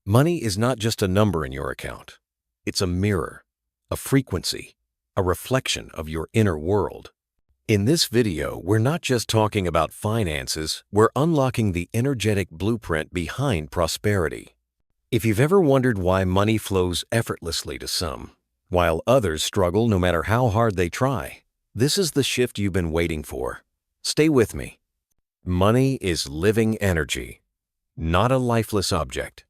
Money is not just a number in your account. It's a mirror, a frequency, a reflection of your inner world. In this video, we're not just talking about finances, we're unlocking the energetic blueprint behind prosperity. If you've ever wondered why money flows effortlessly to some, while others struggle no matter how hard they try, this is the shift you've been waiting for. Stay with me. Money is living energy, not a lifeless object.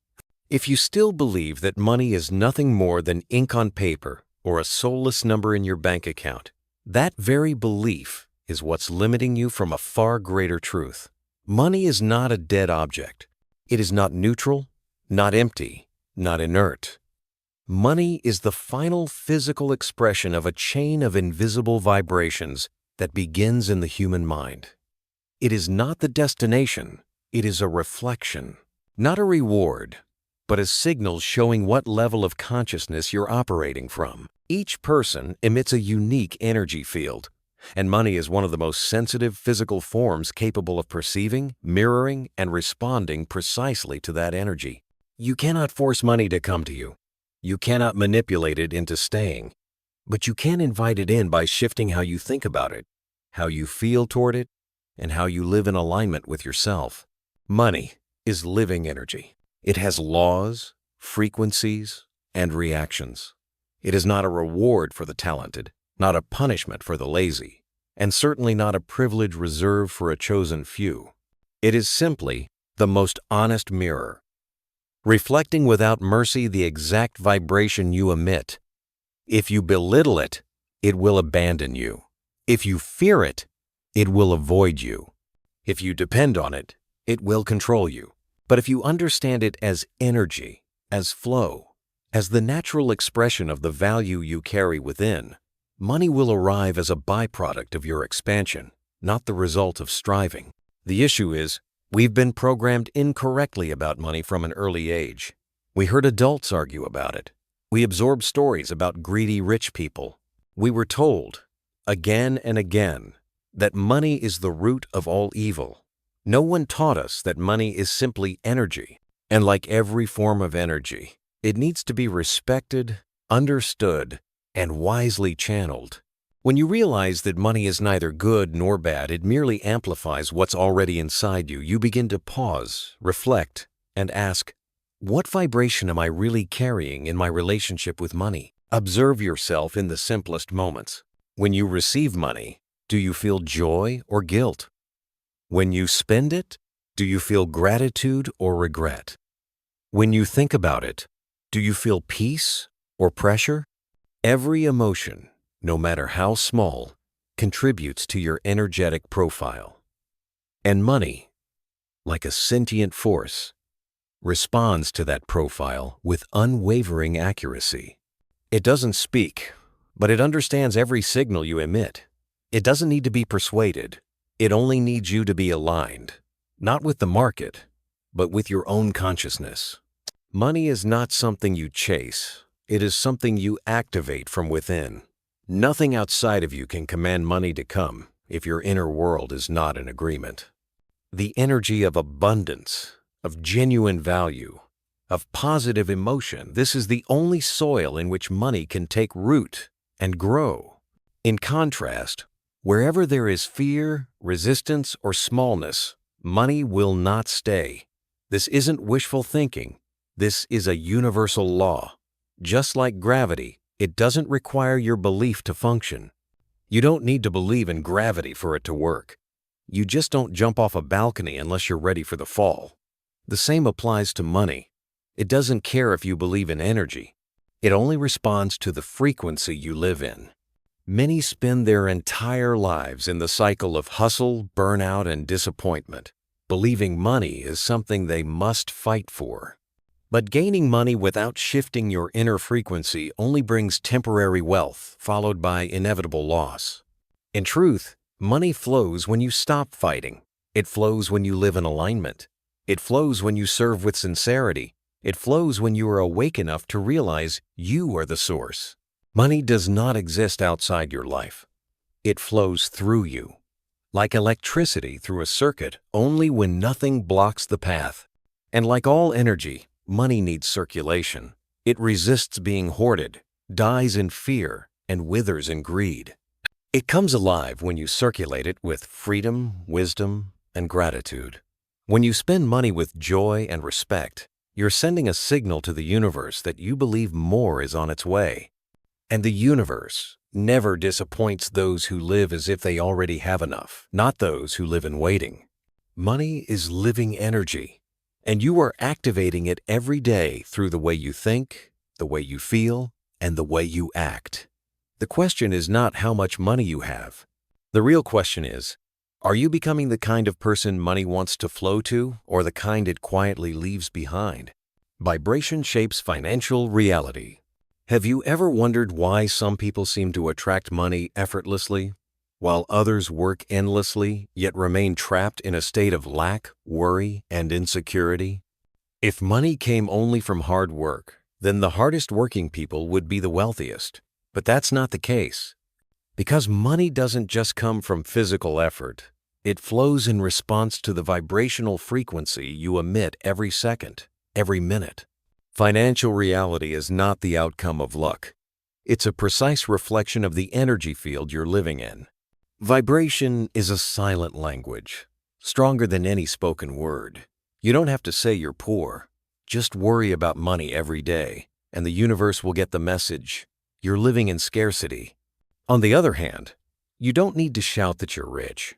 If you still believe that money is nothing more than ink on paper or a soulless number in your bank account, that very belief is what's limiting you from a far greater truth. Money is not a dead object. It is not neutral, not empty, not inert. Money is the final physical expression of a chain of invisible vibrations that begins in the human mind. It is not the destination, it is a reflection, not a reward, but a signal showing what level of consciousness you're operating from. Each person emits a unique energy field, and money is one of the most sensitive physical forms capable of perceiving, mirroring, and responding precisely to that energy. You cannot force money to come to you. You cannot manipulate it into staying, but you can invite it in by shifting how you think about it, how you feel toward it, and how you live in alignment with yourself. Money is living energy. It has laws, frequencies, and reactions. It is not a reward for the talented, not a punishment for the lazy, and certainly not a privilege reserved for a chosen few. It is simply the most honest mirror, reflecting without mercy the exact vibration you emit. If you belittle it, it will abandon you. If you fear it, it will avoid you. If you depend on it, it will control you. But if you understand it as energy, as flow, as the natural expression of the value you carry within, money will arrive as a byproduct of your expansion, not the result of striving. The issue is, we've been programmed incorrectly about money from an early age. We heard adults argue about it. We absorbed stories about greedy rich people. We were told, again and again, that money is the root of all evil. No one taught us that money is simply energy, and like every form of energy, it needs to be respected, understood, and wisely channeled. When you realize that money is neither good nor bad, it merely amplifies what's already inside you, you begin to pause, reflect, and ask, what vibration am I really carrying in my relationship with money? Observe yourself in the simplest moments. When you receive money, do you feel joy or guilt? When you spend it, do you feel gratitude or regret? When you think about it, do you feel peace or pressure? Every emotion, no matter how small, contributes to your energetic profile. And money, like a sentient force, responds to that profile with unwavering accuracy. It doesn't speak, but it understands every signal you emit. It doesn't need to be persuaded. It only needs you to be aligned, not with the market, but with your own consciousness. Money is not something you chase. It is something you activate from within. Nothing outside of you can command money to come if your inner world is not in agreement. The energy of abundance, of genuine value, of positive emotion, this is the only soil in which money can take root and grow. In contrast, wherever there is fear, resistance, or smallness, money will not stay. This isn't wishful thinking. This is a universal law. Just like gravity, it doesn't require your belief to function. You don't need to believe in gravity for it to work. You just don't jump off a balcony unless you're ready for the fall. The same applies to money. It doesn't care if you believe in energy. It only responds to the frequency you live in. Many spend their entire lives in the cycle of hustle, burnout, and disappointment, believing money is something they must fight for. But gaining money without shifting your inner frequency only brings temporary wealth, followed by inevitable loss. In truth, money flows when you stop fighting. It flows when you live in alignment. It flows when you serve with sincerity. It flows when you are awake enough to realize you are the source. Money does not exist outside your life. It flows through you, like electricity through a circuit, only when nothing blocks the path. And like all energy, Money needs circulation. It resists being hoarded, dies in fear, and withers in greed. It comes alive when you circulate it with freedom, wisdom, and gratitude. When you spend money with joy and respect, you're sending a signal to the universe that you believe more is on its way. And the universe never disappoints those who live as if they already have enough, not those who live in waiting. Money is living energy, and you are activating it every day through the way you think, the way you feel, and the way you act. The question is not how much money you have. The real question is, are you becoming the kind of person money wants to flow to, or the kind it quietly leaves behind? Vibration shapes financial reality. Have you ever wondered why some people seem to attract money effortlessly, while others work endlessly yet remain trapped in a state of lack, worry, and insecurity? If money came only from hard work, then the hardest working people would be the wealthiest. But that's not the case. Because money doesn't just come from physical effort, it flows in response to the vibrational frequency you emit every second, every minute. Financial reality is not the outcome of luck. It's a precise reflection of the energy field you're living in. Vibration is a silent language, stronger than any spoken word. You don't have to say you're poor. Just worry about money every day, and the universe will get the message. You're living in scarcity. On the other hand, you don't need to shout that you're rich.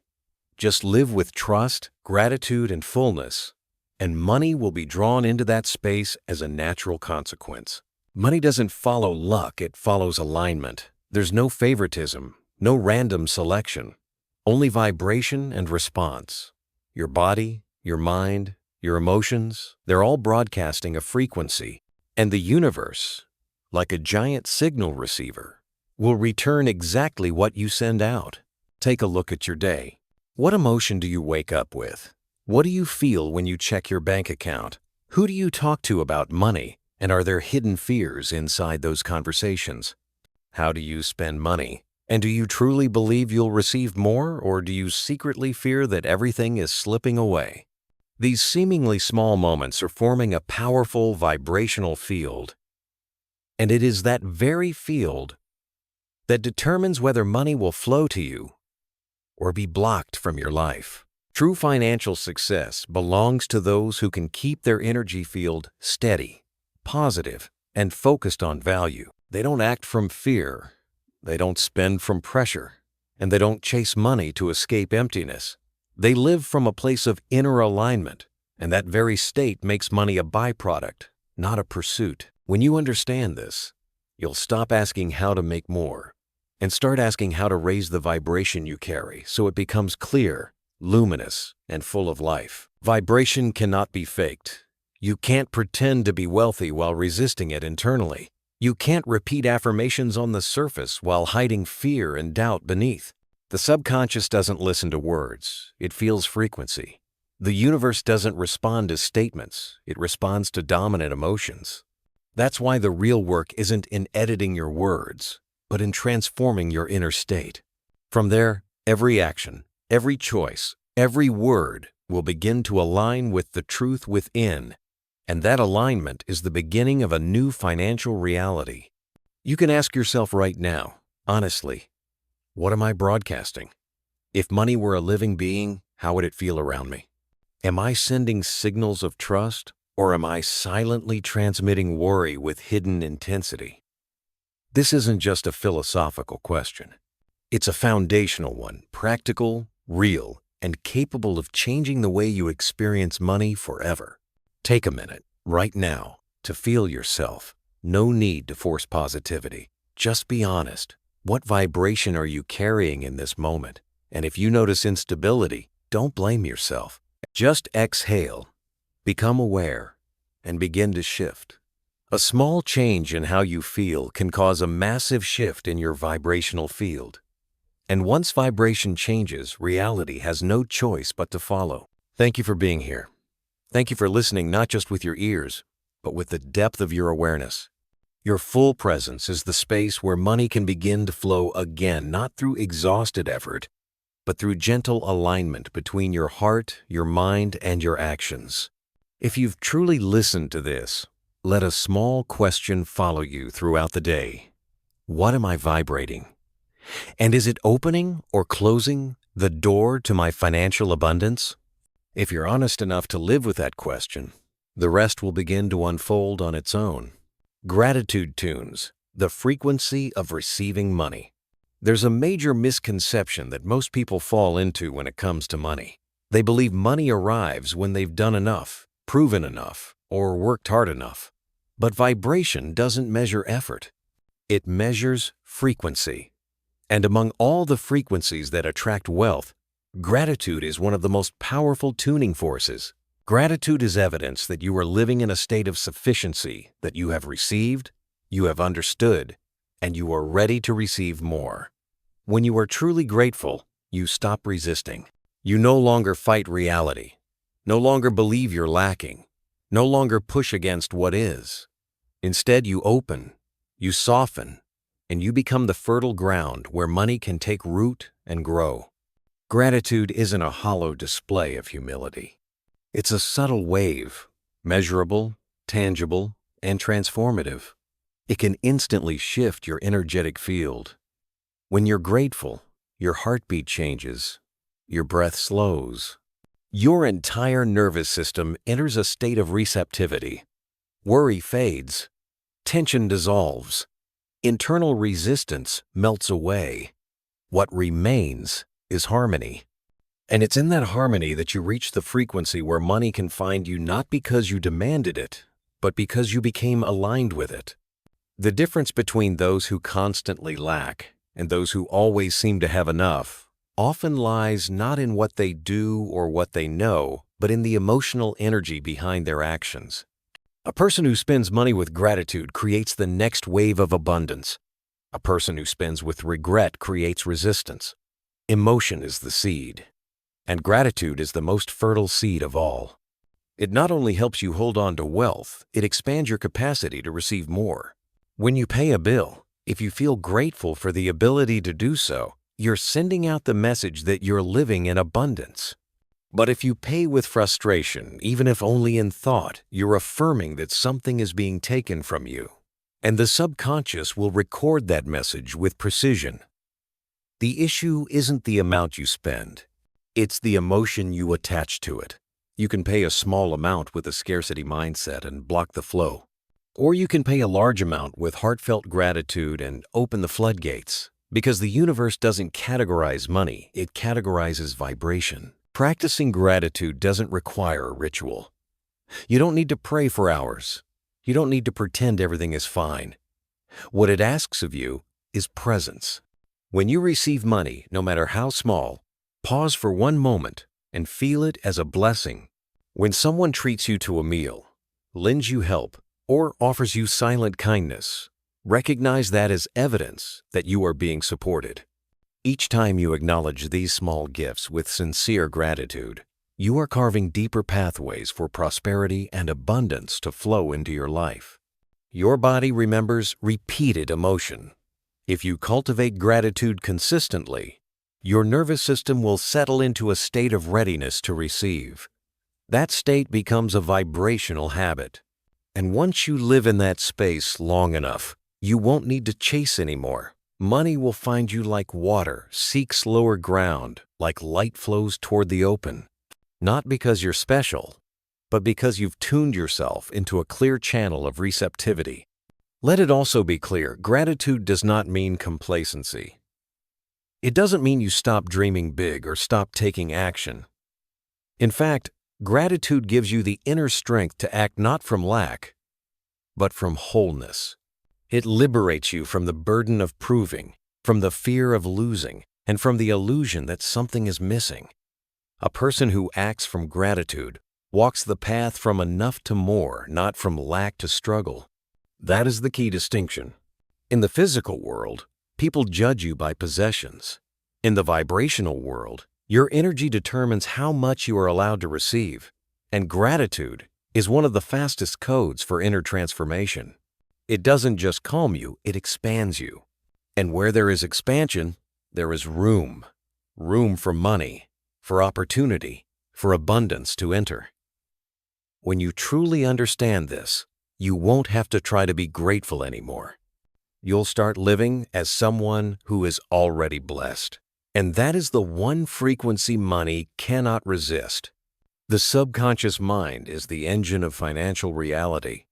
Just live with trust, gratitude, and fullness, and money will be drawn into that space as a natural consequence. Money doesn't follow luck, it follows alignment. There's no favoritism, no random selection, only vibration and response. Your body, your mind, your emotions, they're all broadcasting a frequency, and the universe, like a giant signal receiver, will return exactly what you send out. Take a look at your day. What emotion do you wake up with? What do you feel when you check your bank account? Who do you talk to about money? And are there hidden fears inside those conversations? How do you spend money? And do you truly believe you'll receive more, or do you secretly fear that everything is slipping away? These seemingly small moments are forming a powerful vibrational field. And it is that very field that determines whether money will flow to you or be blocked from your life. True financial success belongs to those who can keep their energy field steady, positive, and focused on value. They don't act from fear, they don't spend from pressure, and they don't chase money to escape emptiness. They live from a place of inner alignment, and that very state makes money a byproduct, not a pursuit. When you understand this, you'll stop asking how to make more and start asking how to raise the vibration you carry so it becomes clear, luminous, and full of life. Vibration cannot be faked. You can't pretend to be wealthy while resisting it internally. You can't repeat affirmations on the surface while hiding fear and doubt beneath. The subconscious doesn't listen to words, it feels frequency. The universe doesn't respond to statements, it responds to dominant emotions. That's why the real work isn't in editing your words, but in transforming your inner state. From there, every action, every choice, every word will begin to align with the truth within, and that alignment is the beginning of a new financial reality. You can ask yourself right now, honestly, what am I broadcasting? If money were a living being, how would it feel around me? Am I sending signals of trust, or am I silently transmitting worry with hidden intensity? This isn't just a philosophical question. It's a foundational one, practical, real, and capable of changing the way you experience money forever. Take a minute, right now, to feel yourself. No need to force positivity. Just be honest. What vibration are you carrying in this moment? And if you notice instability, don't blame yourself. Just exhale, become aware, and begin to shift. A small change in how you feel can cause a massive shift in your vibrational field. And once vibration changes, reality has no choice but to follow. Thank you for being here. Thank you for listening not just with your ears, but with the depth of your awareness. Your full presence is the space where money can begin to flow again, not through exhausted effort, but through gentle alignment between your heart, your mind, and your actions. If you've truly listened to this, let a small question follow you throughout the day. What am I vibrating? And is it opening or closing the door to my financial abundance? If you're honest enough to live with that question, the rest will begin to unfold on its own. Gratitude tunes the frequency of receiving money. There's a major misconception that most people fall into when it comes to money. They believe money arrives when they've done enough, proven enough, or worked hard enough. But vibration doesn't measure effort. It measures frequency. And among all the frequencies that attract wealth, gratitude is one of the most powerful tuning forces. Gratitude is evidence that you are living in a state of sufficiency, that you have received, you have understood, and you are ready to receive more. When you are truly grateful, you stop resisting. You no longer fight reality, no longer believe you're lacking, no longer push against what is. Instead, you open, you soften, and you become the fertile ground where money can take root and grow. Gratitude isn't a hollow display of humility. It's a subtle wave, measurable, tangible, and transformative. It can instantly shift your energetic field. When you're grateful, your heartbeat changes, your breath slows. Your entire nervous system enters a state of receptivity. Worry fades, tension dissolves, internal resistance melts away. What remains is harmony. And it's in that harmony that you reach the frequency where money can find you not because you demanded it, but because you became aligned with it. The difference between those who constantly lack and those who always seem to have enough often lies not in what they do or what they know, but in the emotional energy behind their actions. A person who spends money with gratitude creates the next wave of abundance. A person who spends with regret creates resistance. Emotion is the seed, and gratitude is the most fertile seed of all. It not only helps you hold on to wealth, it expands your capacity to receive more. When you pay a bill, if you feel grateful for the ability to do so, you're sending out the message that you're living in abundance. But if you pay with frustration, even if only in thought, you're affirming that something is being taken from you. And the subconscious will record that message with precision. The issue isn't the amount you spend. It's the emotion you attach to it. You can pay a small amount with a scarcity mindset and block the flow. Or you can pay a large amount with heartfelt gratitude and open the floodgates. Because the universe doesn't categorize money, it categorizes vibration. Practicing gratitude doesn't require a ritual. You don't need to pray for hours. You don't need to pretend everything is fine. What it asks of you is presence. When you receive money, no matter how small, pause for one moment and feel it as a blessing. When someone treats you to a meal, lends you help, or offers you silent kindness, recognize that as evidence that you are being supported. Each time you acknowledge these small gifts with sincere gratitude, you are carving deeper pathways for prosperity and abundance to flow into your life. Your body remembers repeated emotion. If you cultivate gratitude consistently, your nervous system will settle into a state of readiness to receive. That state becomes a vibrational habit. And once you live in that space long enough, you won't need to chase anymore. Money will find you like water seeks lower ground, like light flows toward the open. Not because you're special, but because you've tuned yourself into a clear channel of receptivity. Let it also be clear, gratitude does not mean complacency. It doesn't mean you stop dreaming big or stop taking action. In fact, gratitude gives you the inner strength to act not from lack, but from wholeness. It liberates you from the burden of proving, from the fear of losing, and from the illusion that something is missing. A person who acts from gratitude walks the path from enough to more, not from lack to struggle. That is the key distinction. In the physical world, people judge you by possessions. In the vibrational world, your energy determines how much you are allowed to receive, and gratitude is one of the fastest codes for inner transformation. It doesn't just calm you, it expands you. And where there is expansion, there is room. Room for money, for opportunity, for abundance to enter. When you truly understand this, you won't have to try to be grateful anymore. You'll start living as someone who is already blessed. And that is the one frequency money cannot resist. The subconscious mind is the engine of financial reality.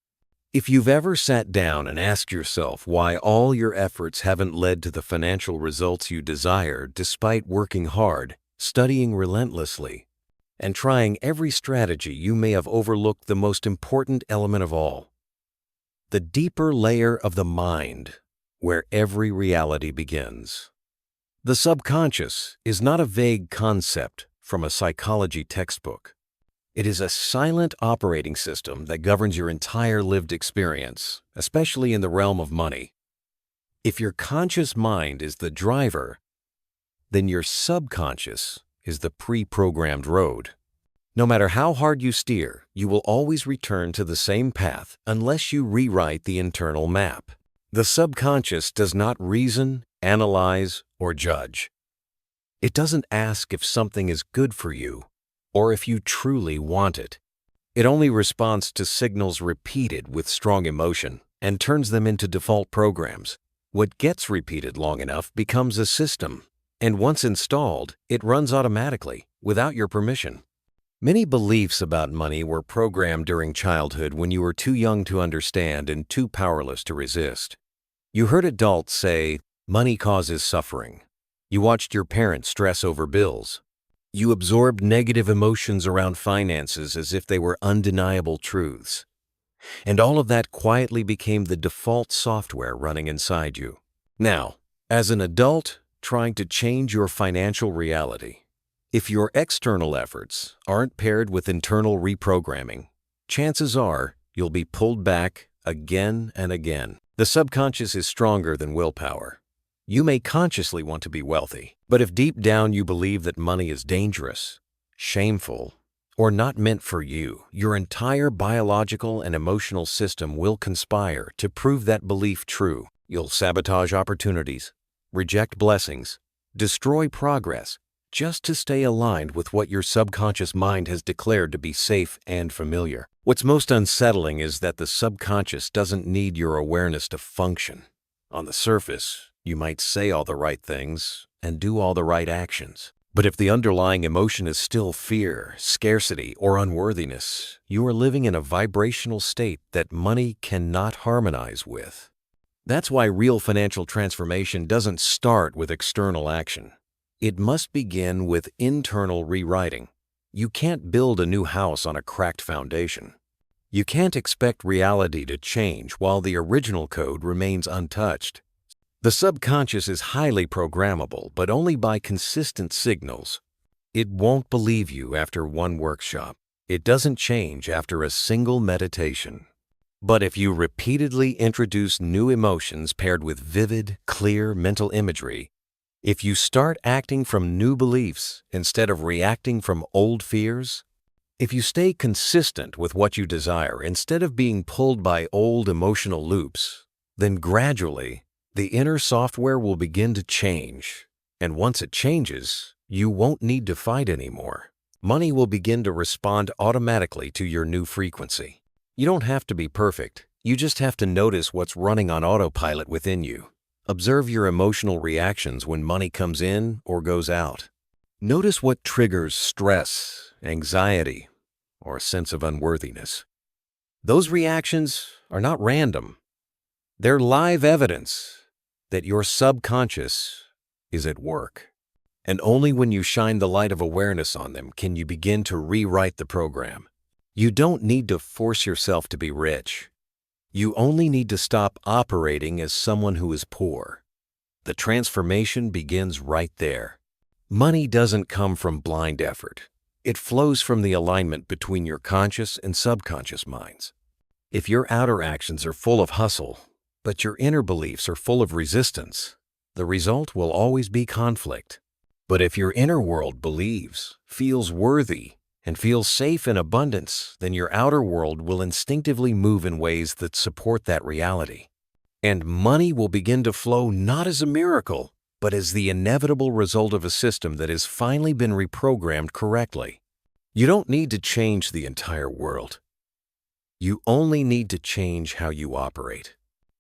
If you've ever sat down and asked yourself why all your efforts haven't led to the financial results you desire despite working hard, studying relentlessly, and trying every strategy, you may have overlooked the most important element of all. The deeper layer of the mind, where every reality begins. The subconscious is not a vague concept from a psychology textbook. It is a silent operating system that governs your entire lived experience, especially in the realm of money. If your conscious mind is the driver, then your subconscious is the pre-programmed road. No matter how hard you steer, you will always return to the same path unless you rewrite the internal map. The subconscious does not reason, analyze, or judge. It doesn't ask if something is good for you or if you truly want it. It only responds to signals repeated with strong emotion and turns them into default programs. What gets repeated long enough becomes a system, and once installed, it runs automatically, without your permission. Many beliefs about money were programmed during childhood when you were too young to understand and too powerless to resist. You heard adults say, "Money causes suffering." You watched your parents stress over bills. You absorbed negative emotions around finances as if they were undeniable truths. And all of that quietly became the default software running inside you. Now, as an adult trying to change your financial reality, if your external efforts aren't paired with internal reprogramming, chances are you'll be pulled back again and again. The subconscious is stronger than willpower. You may consciously want to be wealthy, but if deep down you believe that money is dangerous, shameful, or not meant for you, your entire biological and emotional system will conspire to prove that belief true. You'll sabotage opportunities, reject blessings, destroy progress, just to stay aligned with what your subconscious mind has declared to be safe and familiar. What's most unsettling is that the subconscious doesn't need your awareness to function. On the surface, you might say all the right things and do all the right actions. But if the underlying emotion is still fear, scarcity, or unworthiness, you are living in a vibrational state that money cannot harmonize with. That's why real financial transformation doesn't start with external action. It must begin with internal rewriting. You can't build a new house on a cracked foundation. You can't expect reality to change while the original code remains untouched. The subconscious is highly programmable, but only by consistent signals. It won't believe you after one workshop. It doesn't change after a single meditation. But if you repeatedly introduce new emotions paired with vivid, clear mental imagery, if you start acting from new beliefs instead of reacting from old fears, if you stay consistent with what you desire instead of being pulled by old emotional loops, then gradually, the inner software will begin to change, and once it changes, you won't need to fight anymore. Money will begin to respond automatically to your new frequency. You don't have to be perfect. You just have to notice what's running on autopilot within you. Observe your emotional reactions when money comes in or goes out. Notice what triggers stress, anxiety, or a sense of unworthiness. Those reactions are not random. They're live evidence that your subconscious is at work. And only when you shine the light of awareness on them can you begin to rewrite the program. You don't need to force yourself to be rich. You only need to stop operating as someone who is poor. The transformation begins right there. Money doesn't come from blind effort. It flows from the alignment between your conscious and subconscious minds. If your outer actions are full of hustle, but your inner beliefs are full of resistance, the result will always be conflict. But if your inner world believes, feels worthy, and feels safe in abundance, then your outer world will instinctively move in ways that support that reality. And money will begin to flow not as a miracle, but as the inevitable result of a system that has finally been reprogrammed correctly. You don't need to change the entire world. You only need to change how you operate.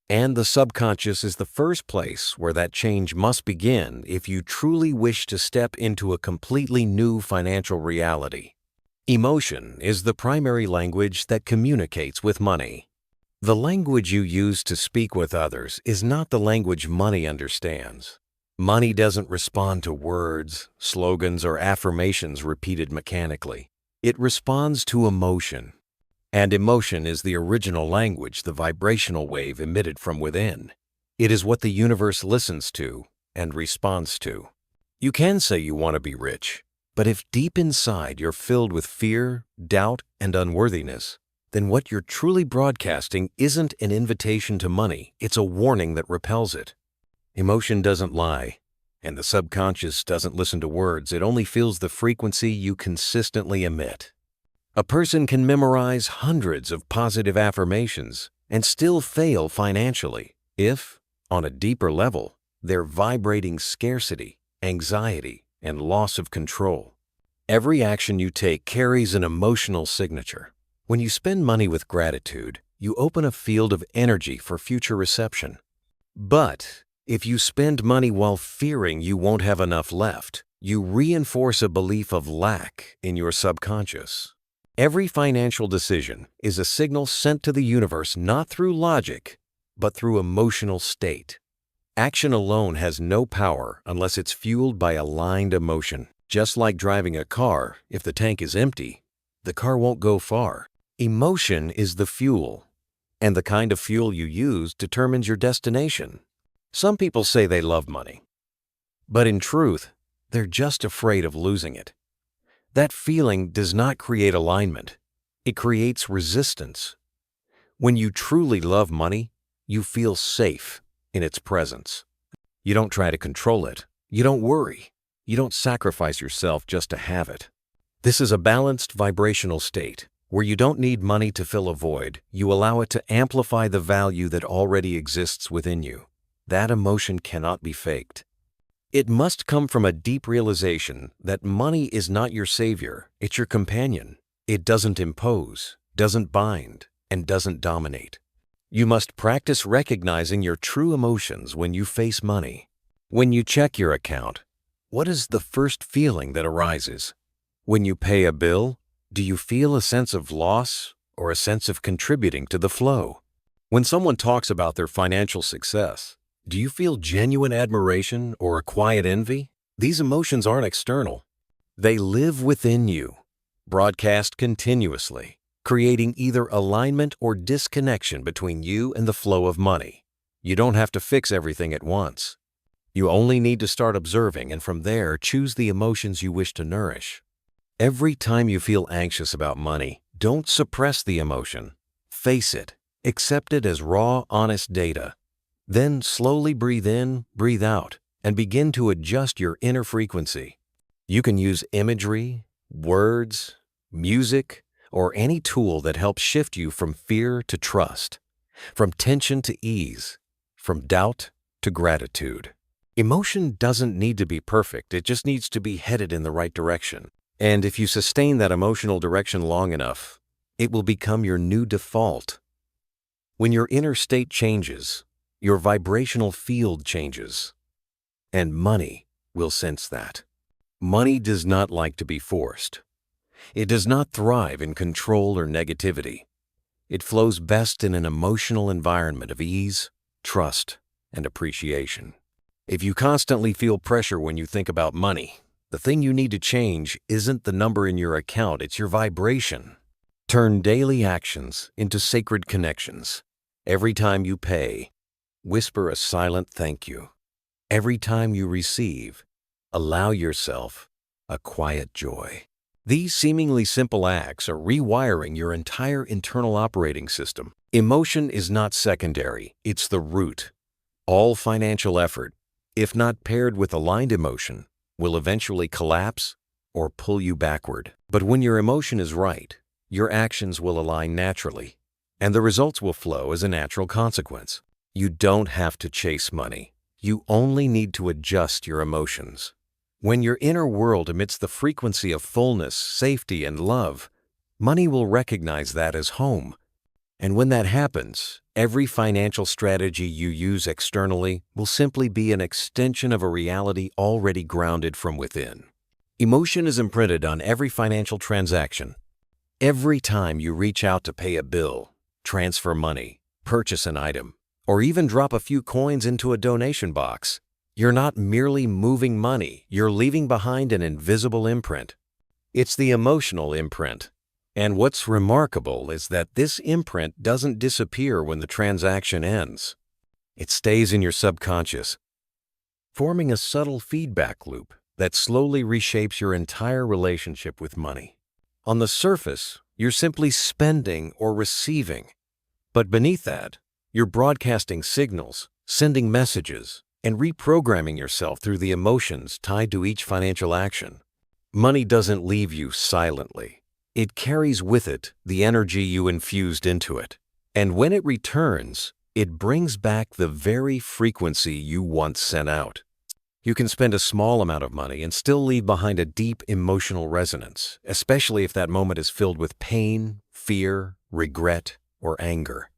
And the subconscious is the first place where that change must begin if you truly wish to step into a completely new financial reality. Emotion is the primary language that communicates with money. The language you use to speak with others is not the language money understands. Money doesn't respond to words, slogans, or affirmations repeated mechanically. It responds to emotion. And emotion is the original language the vibrational wave emitted from within. It is what the universe listens to and responds to. You can say you want to be rich, but if deep inside you're filled with fear, doubt, and unworthiness, then what you're truly broadcasting isn't an invitation to money, it's a warning that repels it. Emotion doesn't lie, and the subconscious doesn't listen to words, it only feels the frequency you consistently emit. A person can memorize hundreds of positive affirmations and still fail financially if, on a deeper level, they're vibrating scarcity, anxiety, and loss of control. Every action you take carries an emotional signature. When you spend money with gratitude, you open a field of energy for future reception. But if you spend money while fearing you won't have enough left, you reinforce a belief of lack in your subconscious. Every financial decision is a signal sent to the universe not through logic, but through emotional state. Action alone has no power unless it's fueled by aligned emotion. Just like driving a car, if the tank is empty, the car won't go far. Emotion is the fuel, and the kind of fuel you use determines your destination. Some people say they love money, but in truth, they're just afraid of losing it. That feeling does not create alignment. It creates resistance. When you truly love money, you feel safe in its presence. You don't try to control it. You don't worry. You don't sacrifice yourself just to have it. This is a balanced vibrational state where you don't need money to fill a void. You allow it to amplify the value that already exists within you. That emotion cannot be faked. It must come from a deep realization that money is not your savior, it's your companion. It doesn't impose, doesn't bind, and doesn't dominate. You must practice recognizing your true emotions when you face money. When you check your account, what is the first feeling that arises? When you pay a bill, do you feel a sense of loss or a sense of contributing to the flow? When someone talks about their financial success, do you feel genuine admiration or a quiet envy? These emotions aren't external. They live within you, broadcast continuously, creating either alignment or disconnection between you and the flow of money. You don't have to fix everything at once. You only need to start observing and from there choose the emotions you wish to nourish. Every time you feel anxious about money, don't suppress the emotion. Face it. Accept it as raw, honest data. Then slowly breathe in, breathe out, and begin to adjust your inner frequency. You can use imagery, words, music, or any tool that helps shift you from fear to trust, from tension to ease, from doubt to gratitude. Emotion doesn't need to be perfect, it just needs to be headed in the right direction. And if you sustain that emotional direction long enough, it will become your new default. When your inner state changes, your vibrational field changes, and money will sense that. Money does not like to be forced. It does not thrive in control or negativity. It flows best in an emotional environment of ease, trust, and appreciation. If you constantly feel pressure when you think about money, the thing you need to change isn't the number in your account, it's your vibration. Turn daily actions into sacred connections. Every time you pay, whisper a silent thank you. Every time you receive, allow yourself a quiet joy. These seemingly simple acts are rewiring your entire internal operating system. Emotion is not secondary, it's the root. All financial effort, if not paired with aligned emotion, will eventually collapse or pull you backward. But when your emotion is right, your actions will align naturally, and the results will flow as a natural consequence. You don't have to chase money. You only need to adjust your emotions. When your inner world emits the frequency of fullness, safety, and love, money will recognize that as home. And when that happens, every financial strategy you use externally will simply be an extension of a reality already grounded from within. Emotion is imprinted on every financial transaction. Every time you reach out to pay a bill, transfer money, purchase an item, or even drop a few coins into a donation box, you're not merely moving money, you're leaving behind an invisible imprint. It's the emotional imprint. And what's remarkable is that this imprint doesn't disappear when the transaction ends. It stays in your subconscious, forming a subtle feedback loop that slowly reshapes your entire relationship with money. On the surface, you're simply spending or receiving. But beneath that, you're broadcasting signals, sending messages, and reprogramming yourself through the emotions tied to each financial action. Money doesn't leave you silently. It carries with it the energy you infused into it. And when it returns, it brings back the very frequency you once sent out. You can spend a small amount of money and still leave behind a deep emotional resonance, especially if that moment is filled with pain, fear, regret, or anger.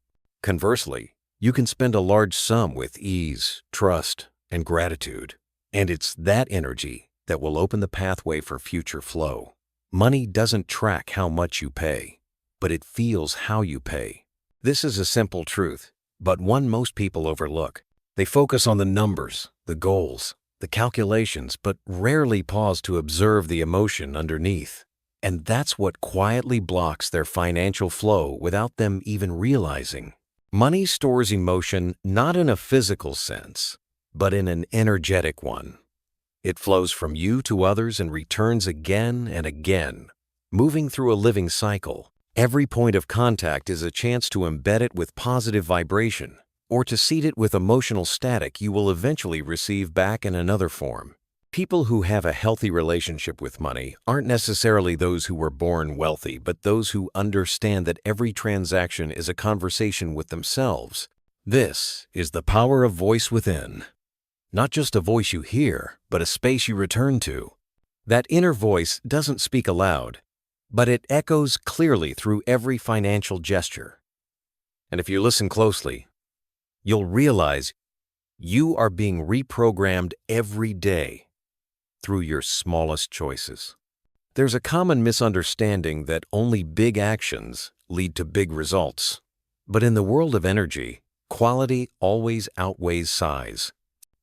Conversely, you can spend a large sum with ease, trust, and gratitude. And it's that energy that will open the pathway for future flow. Money doesn't track how much you pay, but it feels how you pay. This is a simple truth, but one most people overlook. They focus on the numbers, the goals, the calculations, but rarely pause to observe the emotion underneath. And that's what quietly blocks their financial flow without them even realizing. Money stores emotion not in a physical sense, but in an energetic one. It flows from you to others and returns again and again, moving through a living cycle. Every point of contact is a chance to embed it with positive vibration, or to seed it with emotional static you will eventually receive back in another form. People who have a healthy relationship with money aren't necessarily those who were born wealthy, but those who understand that every transaction is a conversation with themselves. This is the power of voice within. Not just a voice you hear, but a space you return to. That inner voice doesn't speak aloud, but it echoes clearly through every financial gesture. And if you listen closely, you'll realize you are being reprogrammed every day through your smallest choices. There's a common misunderstanding that only big actions lead to big results. But in the world of energy, quality always outweighs size.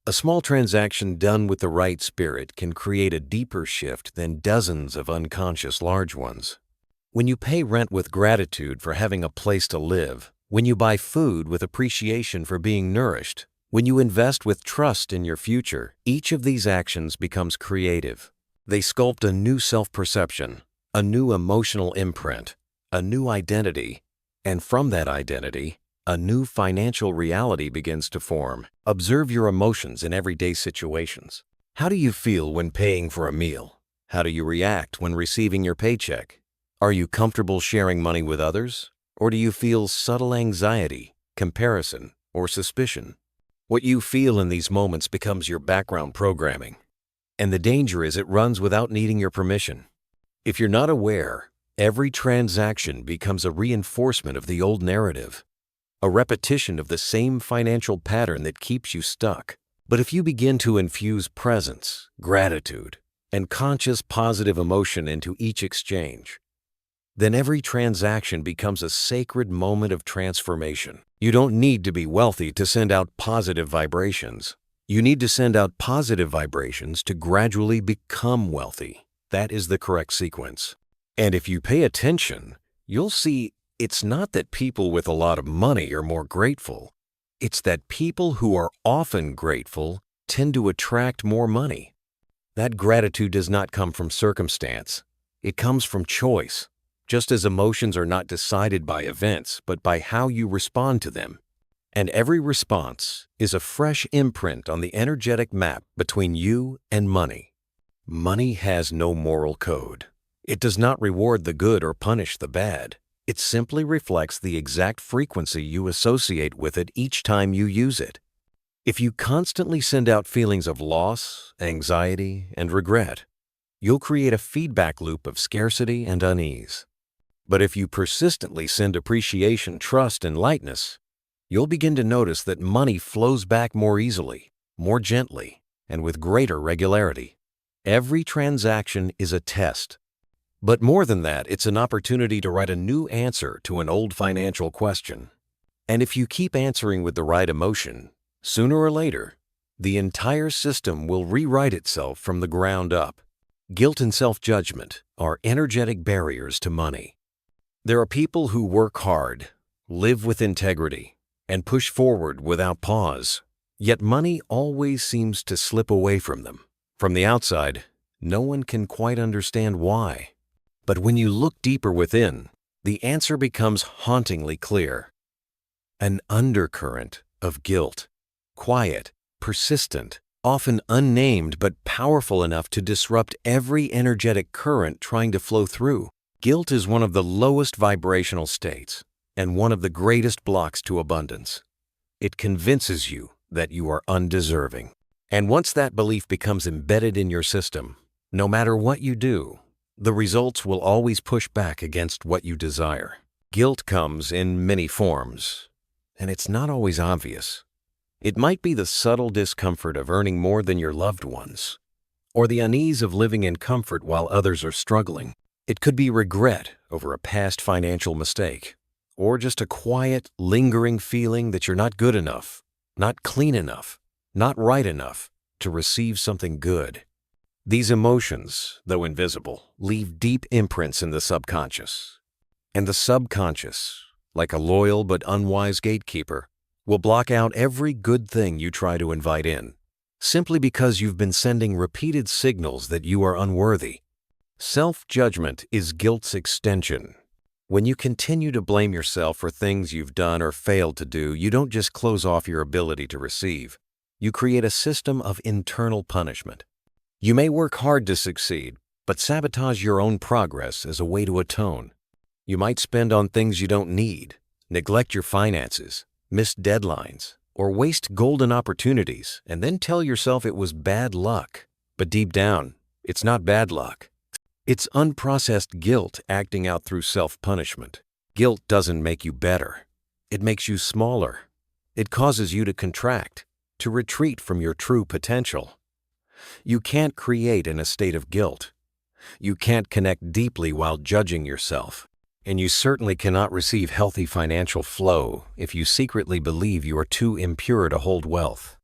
A small transaction done with the right spirit can create a deeper shift than dozens of unconscious large ones. When you pay rent with gratitude for having a place to live, when you buy food with appreciation for being nourished, when you invest with trust in your future, each of these actions becomes creative. They sculpt a new self-perception, a new emotional imprint, a new identity, and from that identity, a new financial reality begins to form. Observe your emotions in everyday situations. How do you feel when paying for a meal? How do you react when receiving your paycheck? Are you comfortable sharing money with others? Or do you feel subtle anxiety, comparison, or suspicion? What you feel in these moments becomes your background programming. And the danger is it runs without needing your permission. If you're not aware, every transaction becomes a reinforcement of the old narrative, a repetition of the same financial pattern that keeps you stuck. But if you begin to infuse presence, gratitude, and conscious positive emotion into each exchange, then every transaction becomes a sacred moment of transformation. You don't need to be wealthy to send out positive vibrations. You need to send out positive vibrations to gradually become wealthy. That is the correct sequence. And if you pay attention, you'll see it's not that people with a lot of money are more grateful. It's that people who are often grateful tend to attract more money. That gratitude does not come from circumstance. It comes from choice. Just as emotions are not decided by events, but by how you respond to them. And every response is a fresh imprint on the energetic map between you and money. Money has no moral code. It does not reward the good or punish the bad. It simply reflects the exact frequency you associate with it each time you use it. If you constantly send out feelings of loss, anxiety, and regret, you'll create a feedback loop of scarcity and unease. But if you persistently send appreciation, trust, and lightness, you'll begin to notice that money flows back more easily, more gently, and with greater regularity. Every transaction is a test. But more than that, it's an opportunity to write a new answer to an old financial question. And if you keep answering with the right emotion, sooner or later, the entire system will rewrite itself from the ground up. Guilt and self-judgment are energetic barriers to money. There are people who work hard, live with integrity, and push forward without pause, yet money always seems to slip away from them. From the outside, no one can quite understand why. But when you look deeper within, the answer becomes hauntingly clear. An undercurrent of guilt, quiet, persistent, often unnamed but powerful enough to disrupt every energetic current trying to flow through. Guilt is one of the lowest vibrational states and one of the greatest blocks to abundance. It convinces you that you are undeserving. And once that belief becomes embedded in your system, no matter what you do, the results will always push back against what you desire. Guilt comes in many forms, and it's not always obvious. It might be the subtle discomfort of earning more than your loved ones, or the unease of living in comfort while others are struggling. It could be regret over a past financial mistake, or just a quiet, lingering feeling that you're not good enough, not clean enough, not right enough to receive something good. These emotions, though invisible, leave deep imprints in the subconscious. And the subconscious, like a loyal but unwise gatekeeper, will block out every good thing you try to invite in, simply because you've been sending repeated signals that you are unworthy. Self-judgment is guilt's extension. When you continue to blame yourself for things you've done or failed to do, you don't just close off your ability to receive. You create a system of internal punishment. You may work hard to succeed, but sabotage your own progress as a way to atone. You might spend on things you don't need, neglect your finances, miss deadlines, or waste golden opportunities, and then tell yourself it was bad luck. But deep down, it's not bad luck. It's unprocessed guilt acting out through self-punishment. Guilt doesn't make you better. It makes you smaller. It causes you to contract, to retreat from your true potential. You can't create in a state of guilt. You can't connect deeply while judging yourself. And you certainly cannot receive healthy financial flow if you secretly believe you are too impure to hold wealth.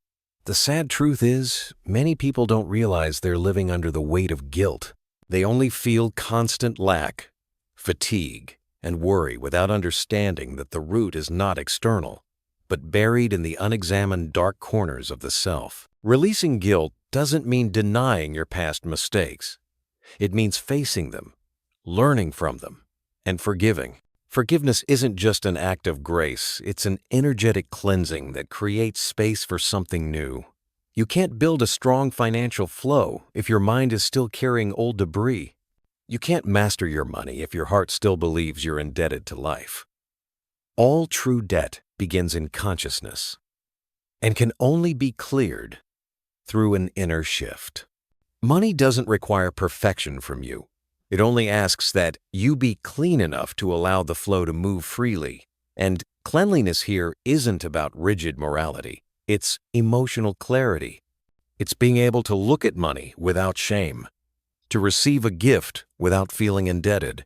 The sad truth is, many people don't realize they're living under the weight of guilt. They only feel constant lack, fatigue, and worry without understanding that the root is not external, but buried in the unexamined dark corners of the self. Releasing guilt doesn't mean denying your past mistakes. It means facing them, learning from them, and forgiving. Forgiveness isn't just an act of grace, it's an energetic cleansing that creates space for something new. You can't build a strong financial flow if your mind is still carrying old debris. You can't master your money if your heart still believes you're indebted to life. All true debt begins in consciousness and can only be cleared through an inner shift. Money doesn't require perfection from you. It only asks that you be clean enough to allow the flow to move freely. And cleanliness here isn't about rigid morality. It's emotional clarity. It's being able to look at money without shame, to receive a gift without feeling indebted,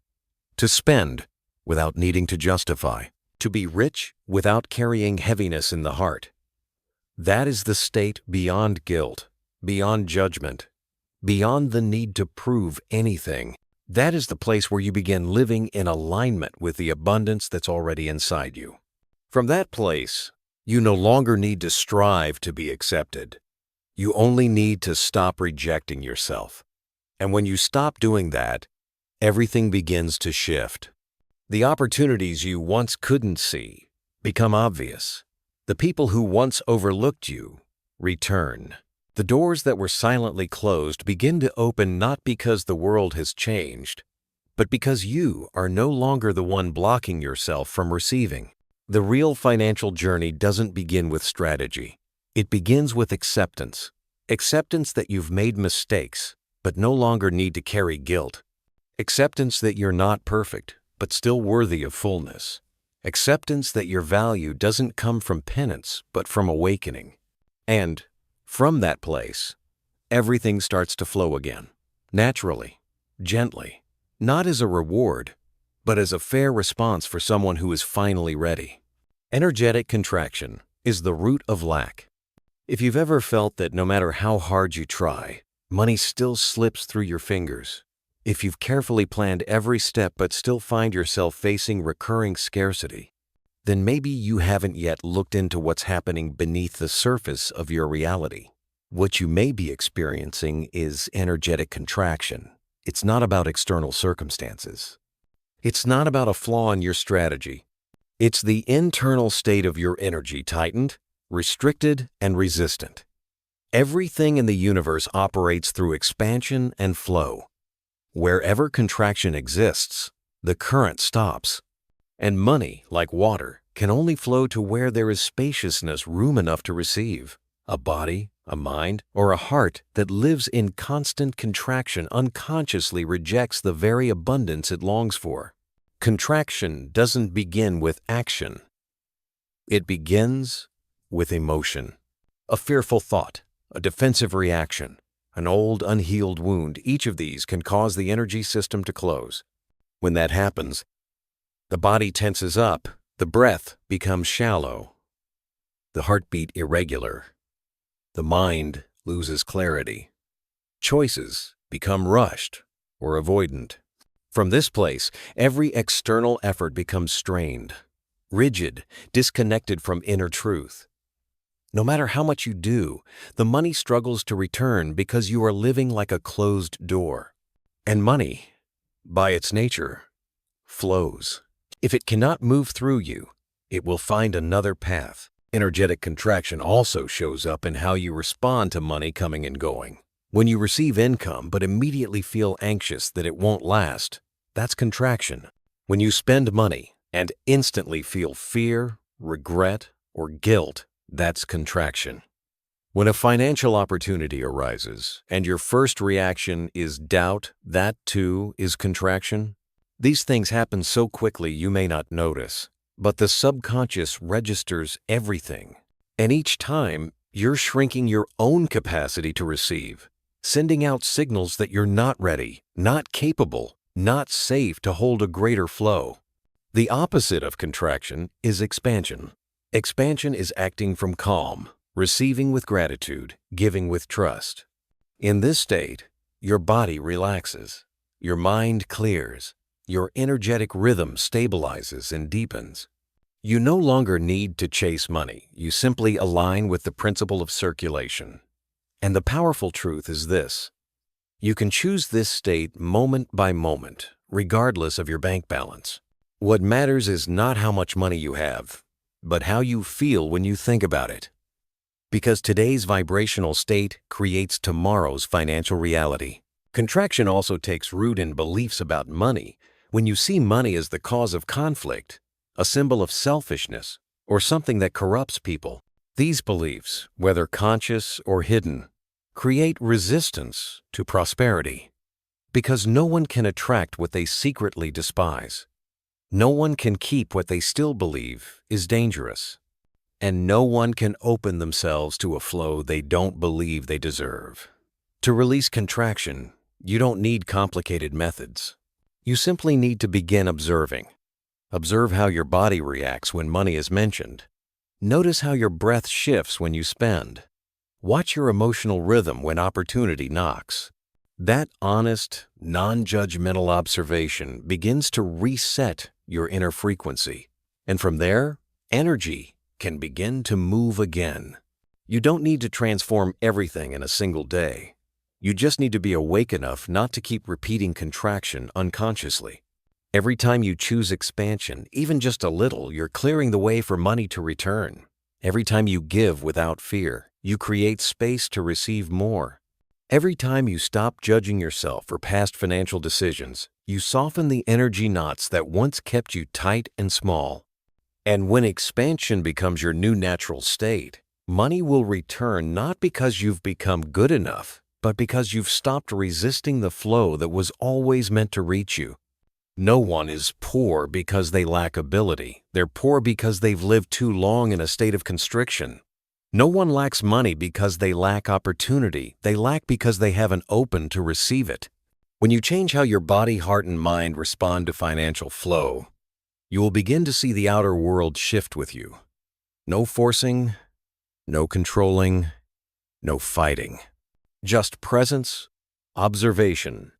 to spend without needing to justify, to be rich without carrying heaviness in the heart. That is the state beyond guilt, beyond judgment, beyond the need to prove anything. That is the place where you begin living in alignment with the abundance that's already inside you. From that place, you no longer need to strive to be accepted. You only need to stop rejecting yourself. And when you stop doing that, everything begins to shift. The opportunities you once couldn't see become obvious. The people who once overlooked you return. The doors that were silently closed begin to open not because the world has changed, but because you are no longer the one blocking yourself from receiving. The real financial journey doesn't begin with strategy. It begins with acceptance. Acceptance that you've made mistakes, but no longer need to carry guilt. Acceptance that you're not perfect, but still worthy of fullness. Acceptance that your value doesn't come from penance, but from awakening. And from that place, everything starts to flow again, naturally, gently, not as a reward, but as a fair response for someone who is finally ready. Energetic contraction is the root of lack. If you've ever felt that no matter how hard you try, money still slips through your fingers, if you've carefully planned every step but still find yourself facing recurring scarcity, then maybe you haven't yet looked into what's happening beneath the surface of your reality. What you may be experiencing is energetic contraction. It's not about external circumstances. It's not about a flaw in your strategy. It's the internal state of your energy tightened, restricted, and resistant. Everything in the universe operates through expansion and flow. Wherever contraction exists, the current stops. And money, like water, can only flow to where there is spaciousness, room enough to receive. A body, a mind, or a heart that lives in constant contraction unconsciously rejects the very abundance it longs for. Contraction doesn't begin with action. It begins with emotion. A fearful thought, a defensive reaction, an old unhealed wound, each of these can cause the energy system to close. When that happens, the body tenses up, the breath becomes shallow, the heartbeat irregular, the mind loses clarity. Choices become rushed or avoidant. From this place, every external effort becomes strained, rigid, disconnected from inner truth. No matter how much you do, the money struggles to return because you are living like a closed door. And money, by its nature, flows. If it cannot move through you, it will find another path. Energetic contraction also shows up in how you respond to money coming and going. When you receive income but immediately feel anxious that it won't last, that's contraction. When you spend money and instantly feel fear, regret, or guilt, that's contraction. When a financial opportunity arises and your first reaction is doubt, that too is contraction. These things happen so quickly you may not notice, but the subconscious registers everything. And each time, you're shrinking your own capacity to receive, sending out signals that you're not ready, not capable, not safe to hold a greater flow. The opposite of contraction is expansion. Expansion is acting from calm, receiving with gratitude, giving with trust. In this state, your body relaxes, your mind clears, your energetic rhythm stabilizes and deepens. You no longer need to chase money. You simply align with the principle of circulation. And the powerful truth is this: you can choose this state moment by moment, regardless of your bank balance. What matters is not how much money you have, but how you feel when you think about it. Because today's vibrational state creates tomorrow's financial reality. Contraction also takes root in beliefs about money. When you see money as the cause of conflict, a symbol of selfishness, or something that corrupts people, these beliefs, whether conscious or hidden, create resistance to prosperity. Because no one can attract what they secretly despise. No one can keep what they still believe is dangerous. And no one can open themselves to a flow they don't believe they deserve. To release contraction, you don't need complicated methods. You simply need to begin observing. Observe how your body reacts when money is mentioned. Notice how your breath shifts when you spend. Watch your emotional rhythm when opportunity knocks. That honest, non-judgmental observation begins to reset your inner frequency. And from there, energy can begin to move again. You don't need to transform everything in a single day. You just need to be awake enough not to keep repeating contraction unconsciously. Every time you choose expansion, even just a little, you're clearing the way for money to return. Every time you give without fear, you create space to receive more. Every time you stop judging yourself for past financial decisions, you soften the energy knots that once kept you tight and small. And when expansion becomes your new natural state, money will return not because you've become good enough, but because you've stopped resisting the flow that was always meant to reach you. No one is poor because they lack ability. They're poor because they've lived too long in a state of constriction. No one lacks money because they lack opportunity. They lack because they haven't opened to receive it. When you change how your body, heart, and mind respond to financial flow, you will begin to see the outer world shift with you. No forcing, no controlling, no fighting. Just presence, observation,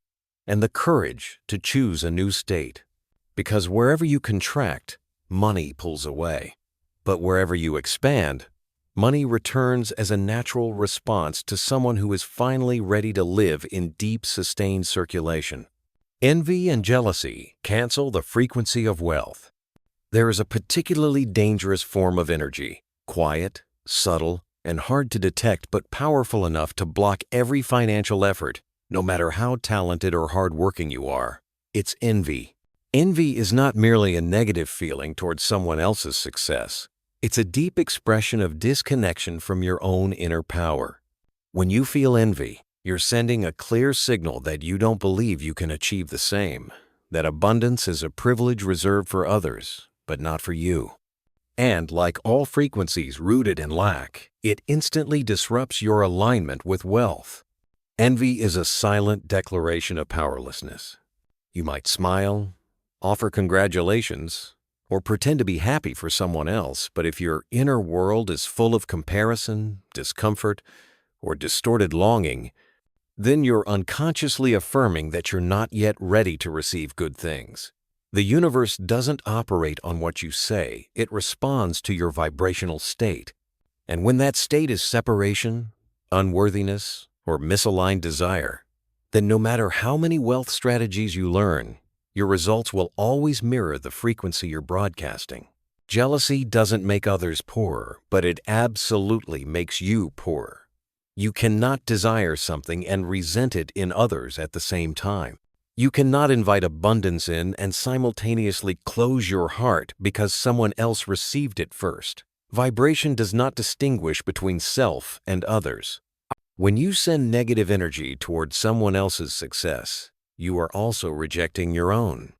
and the courage to choose a new state. Because wherever you contract, money pulls away. But wherever you expand, money returns as a natural response to someone who is finally ready to live in deep, sustained circulation. Envy and jealousy cancel the frequency of wealth. There is a particularly dangerous form of energy, quiet, subtle, and hard to detect but powerful enough to block every financial effort, no matter how talented or hardworking you are. It's envy. Envy is not merely a negative feeling towards someone else's success. It's a deep expression of disconnection from your own inner power. When you feel envy, you're sending a clear signal that you don't believe you can achieve the same, that abundance is a privilege reserved for others, but not for you. And like all frequencies rooted in lack, it instantly disrupts your alignment with wealth. Envy is a silent declaration of powerlessness. You might smile, offer congratulations, or pretend to be happy for someone else, but if your inner world is full of comparison, discomfort, or distorted longing, then you're unconsciously affirming that you're not yet ready to receive good things. The universe doesn't operate on what you say, it responds to your vibrational state. And when that state is separation, unworthiness, or misaligned desire, then no matter how many wealth strategies you learn, your results will always mirror the frequency you're broadcasting. Jealousy doesn't make others poorer, but it absolutely makes you poorer. You cannot desire something and resent it in others at the same time. You cannot invite abundance in and simultaneously close your heart because someone else received it first. Vibration does not distinguish between self and others. When you send negative energy towards someone else's success, you are also rejecting your own.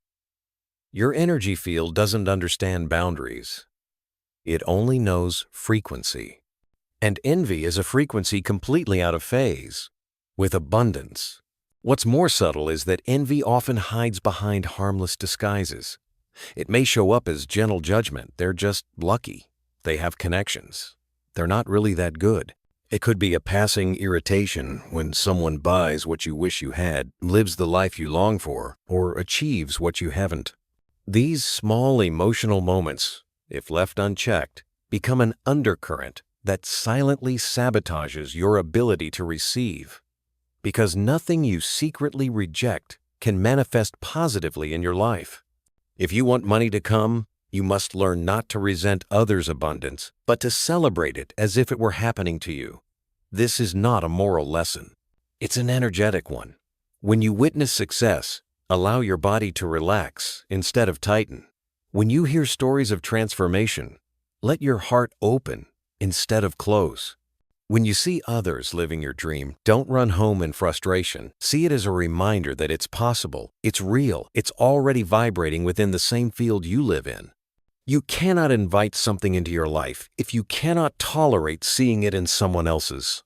Your energy field doesn't understand boundaries. It only knows frequency. And envy is a frequency completely out of phase with abundance. What's more subtle is that envy often hides behind harmless disguises. It may show up as gentle judgment. They're just lucky. They have connections. They're not really that good. It could be a passing irritation when someone buys what you wish you had, lives the life you long for, or achieves what you haven't. These small emotional moments, if left unchecked, become an undercurrent that silently sabotages your ability to receive. Because nothing you secretly reject can manifest positively in your life. If you want money to come, you must learn not to resent others' abundance, but to celebrate it as if it were happening to you. This is not a moral lesson. It's an energetic one. When you witness success, allow your body to relax instead of tighten. When you hear stories of transformation, let your heart open instead of close. When you see others living your dream, don't run home in frustration. See it as a reminder that it's possible, it's real, it's already vibrating within the same field you live in. You cannot invite something into your life if you cannot tolerate seeing it in someone else's.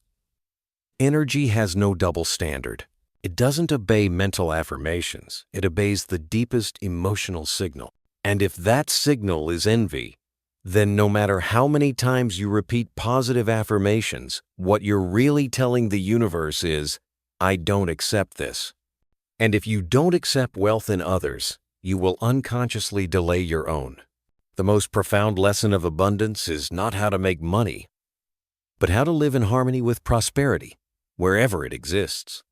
Energy has no double standard. It doesn't obey mental affirmations. It obeys the deepest emotional signal. And if that signal is envy, then no matter how many times you repeat positive affirmations, what you're really telling the universe is, I don't accept this. And if you don't accept wealth in others, you will unconsciously delay your own. The most profound lesson of abundance is not how to make money, but how to live in harmony with prosperity, wherever it exists.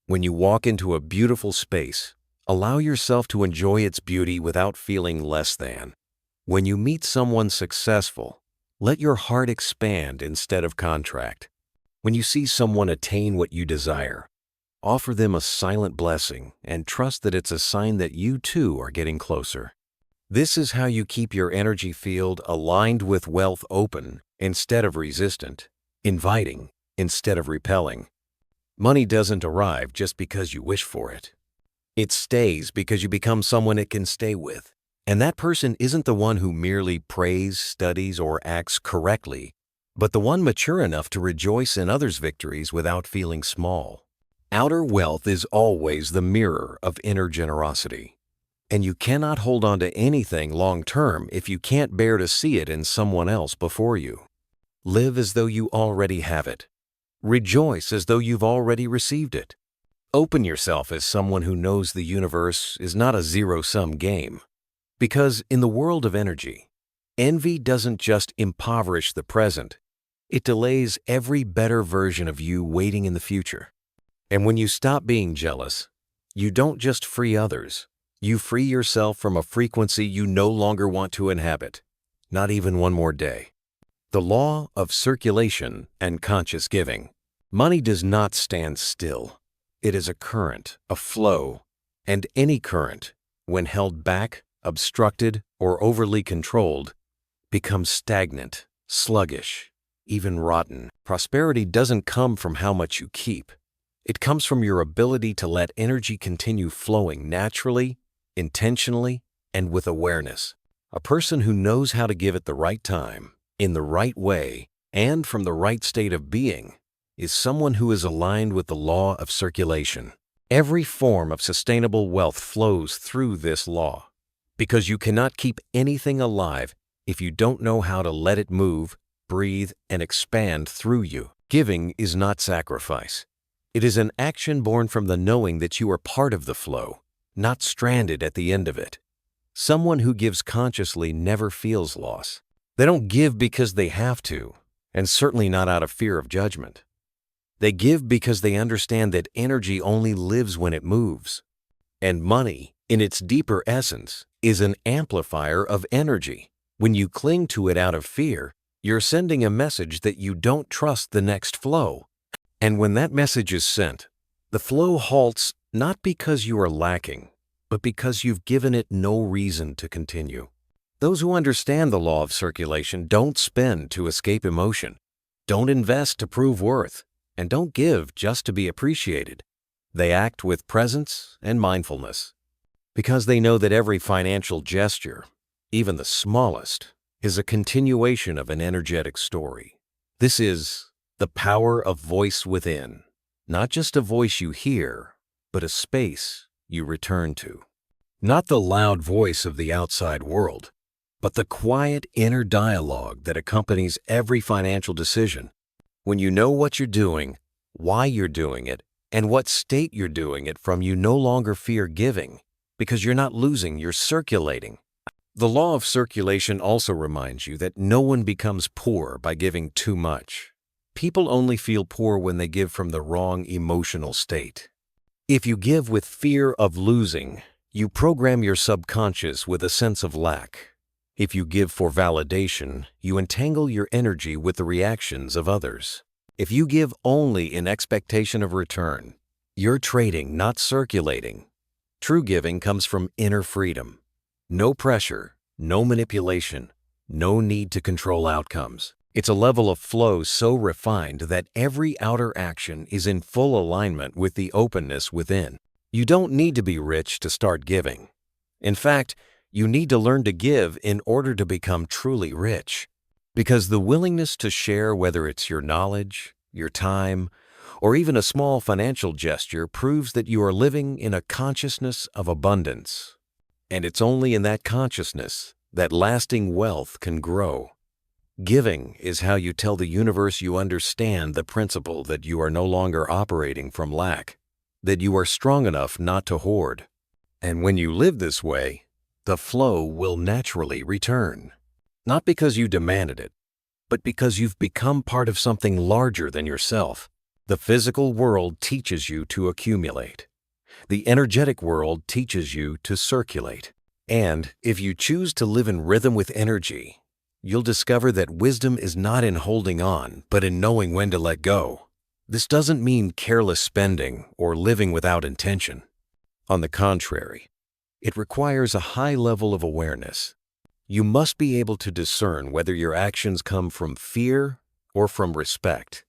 When you walk into a beautiful space, allow yourself to enjoy its beauty without feeling less than. When you meet someone successful, let your heart expand instead of contract. When you see someone attain what you desire, offer them a silent blessing and trust that it's a sign that you too are getting closer. This is how you keep your energy field aligned with wealth, open instead of resistant, inviting instead of repelling. Money doesn't arrive just because you wish for it. It stays because you become someone it can stay with. And that person isn't the one who merely prays, studies, or acts correctly, but the one mature enough to rejoice in others' victories without feeling small. Outer wealth is always the mirror of inner generosity. And you cannot hold on to anything long-term if you can't bear to see it in someone else before you. Live as though you already have it. Rejoice as though you've already received it. Open yourself as someone who knows the universe is not a zero-sum game. Because in the world of energy, envy doesn't just impoverish the present, it delays every better version of you waiting in the future. And when you stop being jealous, you don't just free others, you free yourself from a frequency you no longer want to inhabit, not even one more day. The law of circulation and conscious giving. Money does not stand still. It is a current, a flow, and any current, when held back, obstructed, or overly controlled, becomes stagnant, sluggish, even rotten. Prosperity doesn't come from how much you keep. It comes from your ability to let energy continue flowing naturally, intentionally, and with awareness. A person who knows how to give at the right time, in the right way, and from the right state of being, is someone who is aligned with the law of circulation. Every form of sustainable wealth flows through this law, because you cannot keep anything alive if you don't know how to let it move, breathe, and expand through you. Giving is not sacrifice. It is an action born from the knowing that you are part of the flow, not stranded at the end of it. Someone who gives consciously never feels loss. They don't give because they have to, and certainly not out of fear of judgment. They give because they understand that energy only lives when it moves. And money, in its deeper essence, is an amplifier of energy. When you cling to it out of fear, you're sending a message that you don't trust the next flow. And when that message is sent, the flow halts not because you are lacking, but because you've given it no reason to continue. Those who understand the law of circulation don't spend to escape emotion, don't invest to prove worth, and don't give just to be appreciated. They act with presence and mindfulness, because they know that every financial gesture, even the smallest, is a continuation of an energetic story. This is the power of voice within, not just a voice you hear, but a space you return to. Not the loud voice of the outside world, but the quiet inner dialogue that accompanies every financial decision. When you know what you're doing, why you're doing it, and what state you're doing it from, you no longer fear giving, because you're not losing, you're circulating. The law of circulation also reminds you that no one becomes poor by giving too much. People only feel poor when they give from the wrong emotional state. If you give with fear of losing, you program your subconscious with a sense of lack. If you give for validation, you entangle your energy with the reactions of others. If you give only in expectation of return, you're trading, not circulating. True giving comes from inner freedom. No pressure, no manipulation, no need to control outcomes. It's a level of flow so refined that every outer action is in full alignment with the openness within. You don't need to be rich to start giving. In fact, you need to learn to give in order to become truly rich. Because the willingness to share, whether it's your knowledge, your time, or even a small financial gesture, proves that you are living in a consciousness of abundance. And it's only in that consciousness that lasting wealth can grow. Giving is how you tell the universe you understand the principle that you are no longer operating from lack, that you are strong enough not to hoard. And when you live this way, the flow will naturally return. Not because you demanded it, but because you've become part of something larger than yourself. The physical world teaches you to accumulate. The energetic world teaches you to circulate. And if you choose to live in rhythm with energy, you'll discover that wisdom is not in holding on, but in knowing when to let go. This doesn't mean careless spending or living without intention. On the contrary, it requires a high level of awareness. You must be able to discern whether your actions come from fear or from respect.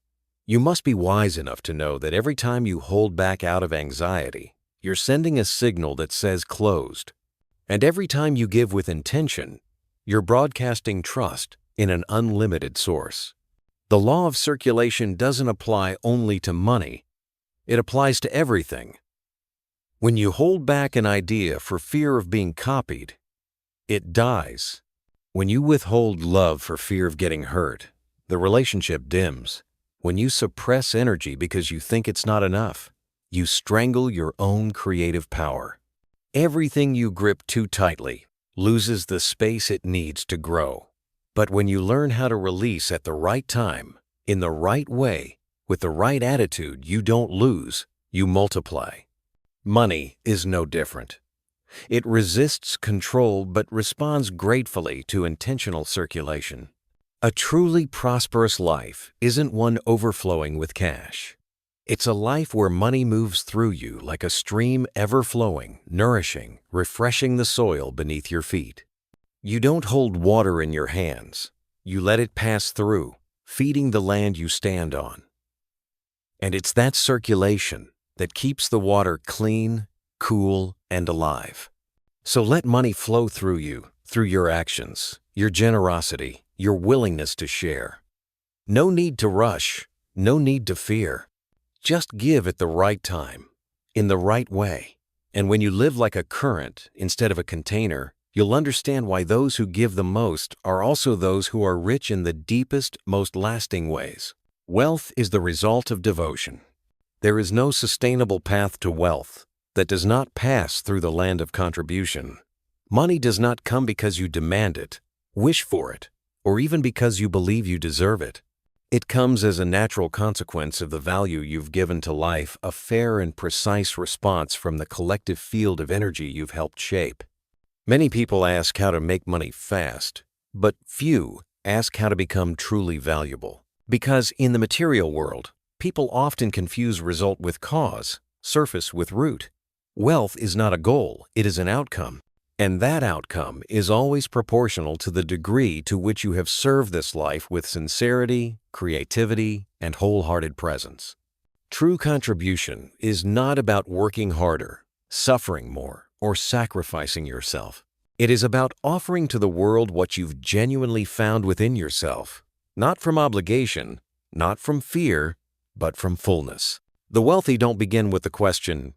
You must be wise enough to know that every time you hold back out of anxiety, you're sending a signal that says closed. And every time you give with intention, you're broadcasting trust in an unlimited source. The law of circulation doesn't apply only to money. It applies to everything. When you hold back an idea for fear of being copied, it dies. When you withhold love for fear of getting hurt, the relationship dims. When you suppress energy because you think it's not enough, you strangle your own creative power. Everything you grip too tightly loses the space it needs to grow. But when you learn how to release at the right time, in the right way, with the right attitude, you don't lose, you multiply. Money is no different. It resists control but responds gratefully to intentional circulation. A truly prosperous life isn't one overflowing with cash. It's a life where money moves through you like a stream ever-flowing, nourishing, refreshing the soil beneath your feet. You don't hold water in your hands. You let it pass through, feeding the land you stand on. And it's that circulation that keeps the water clean, cool, and alive. So let money flow through you, through your actions, your generosity, your willingness to share. No need to rush, no need to fear. Just give at the right time, in the right way. And when you live like a current instead of a container, you'll understand why those who give the most are also those who are rich in the deepest, most lasting ways. Wealth is the result of devotion. There is no sustainable path to wealth that does not pass through the land of contribution. Money does not come because you demand it, wish for it, or even because you believe you deserve it. It comes as a natural consequence of the value you've given to life, a fair and precise response from the collective field of energy you've helped shape. Many people ask how to make money fast, but few ask how to become truly valuable. Because in the material world, people often confuse result with cause, surface with root. Wealth is not a goal, it is an outcome. And that outcome is always proportional to the degree to which you have served this life with sincerity, creativity, and wholehearted presence. True contribution is not about working harder, suffering more, or sacrificing yourself. It is about offering to the world what you've genuinely found within yourself, not from obligation, not from fear, but from fullness. The wealthy don't begin with the question,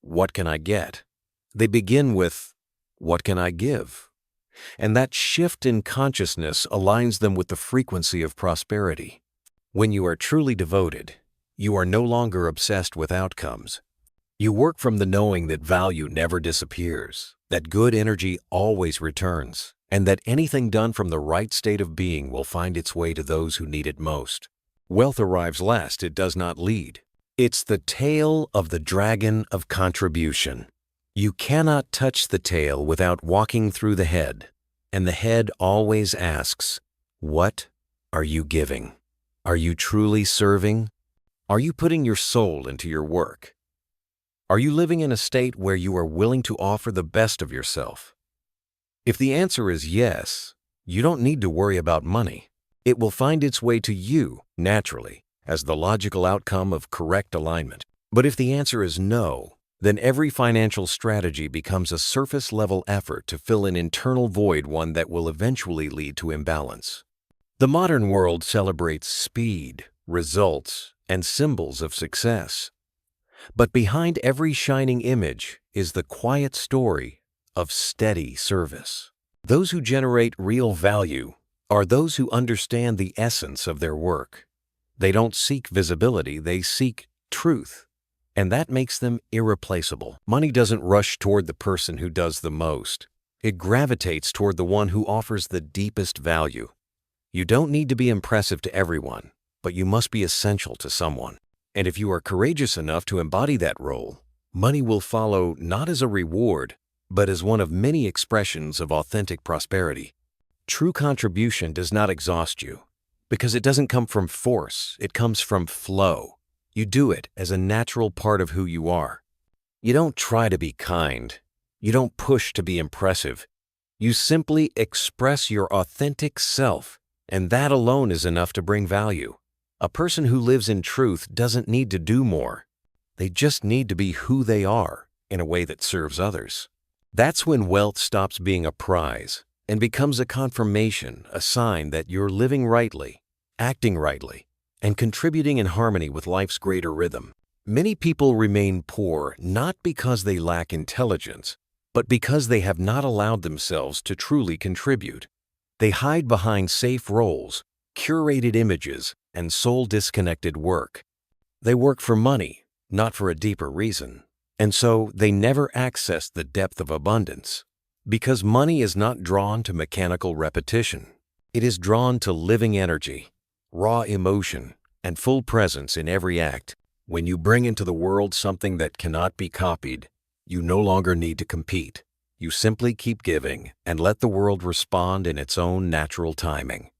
"What can I get?" They begin with, "What can I give?" And that shift in consciousness aligns them with the frequency of prosperity. When you are truly devoted, you are no longer obsessed with outcomes. You work from the knowing that value never disappears, that good energy always returns, and that anything done from the right state of being will find its way to those who need it most. Wealth arrives last, it does not lead. It's the tail of the dragon of contribution. You cannot touch the tail without walking through the head, and the head always asks, "What are you giving? Are you truly serving? Are you putting your soul into your work? Are you living in a state where you are willing to offer the best of yourself?" If the answer is yes, you don't need to worry about money. It will find its way to you naturally as the logical outcome of correct alignment. But if the answer is no, then every financial strategy becomes a surface-level effort to fill an internal void, one that will eventually lead to imbalance. The modern world celebrates speed, results, and symbols of success. But behind every shining image is the quiet story of steady service. Those who generate real value are those who understand the essence of their work. They don't seek visibility, they seek truth. And that makes them irreplaceable. Money doesn't rush toward the person who does the most. It gravitates toward the one who offers the deepest value. You don't need to be impressive to everyone, but you must be essential to someone. And if you are courageous enough to embody that role, money will follow not as a reward, but as one of many expressions of authentic prosperity. True contribution does not exhaust you, because it doesn't come from force, it comes from flow. You do it as a natural part of who you are. You don't try to be kind. You don't push to be impressive. You simply express your authentic self, and that alone is enough to bring value. A person who lives in truth doesn't need to do more. They just need to be who they are, in a way that serves others. That's when wealth stops being a prize and becomes a confirmation, a sign that you're living rightly, acting rightly, and contributing in harmony with life's greater rhythm. Many people remain poor not because they lack intelligence, but because they have not allowed themselves to truly contribute. They hide behind safe roles, curated images, and soul-disconnected work. They work for money, not for a deeper reason. And so they never access the depth of abundance, because money is not drawn to mechanical repetition. It is drawn to living energy, raw emotion, and full presence in every act. When you bring into the world something that cannot be copied, you no longer need to compete. You simply keep giving and let the world respond in its own natural timing.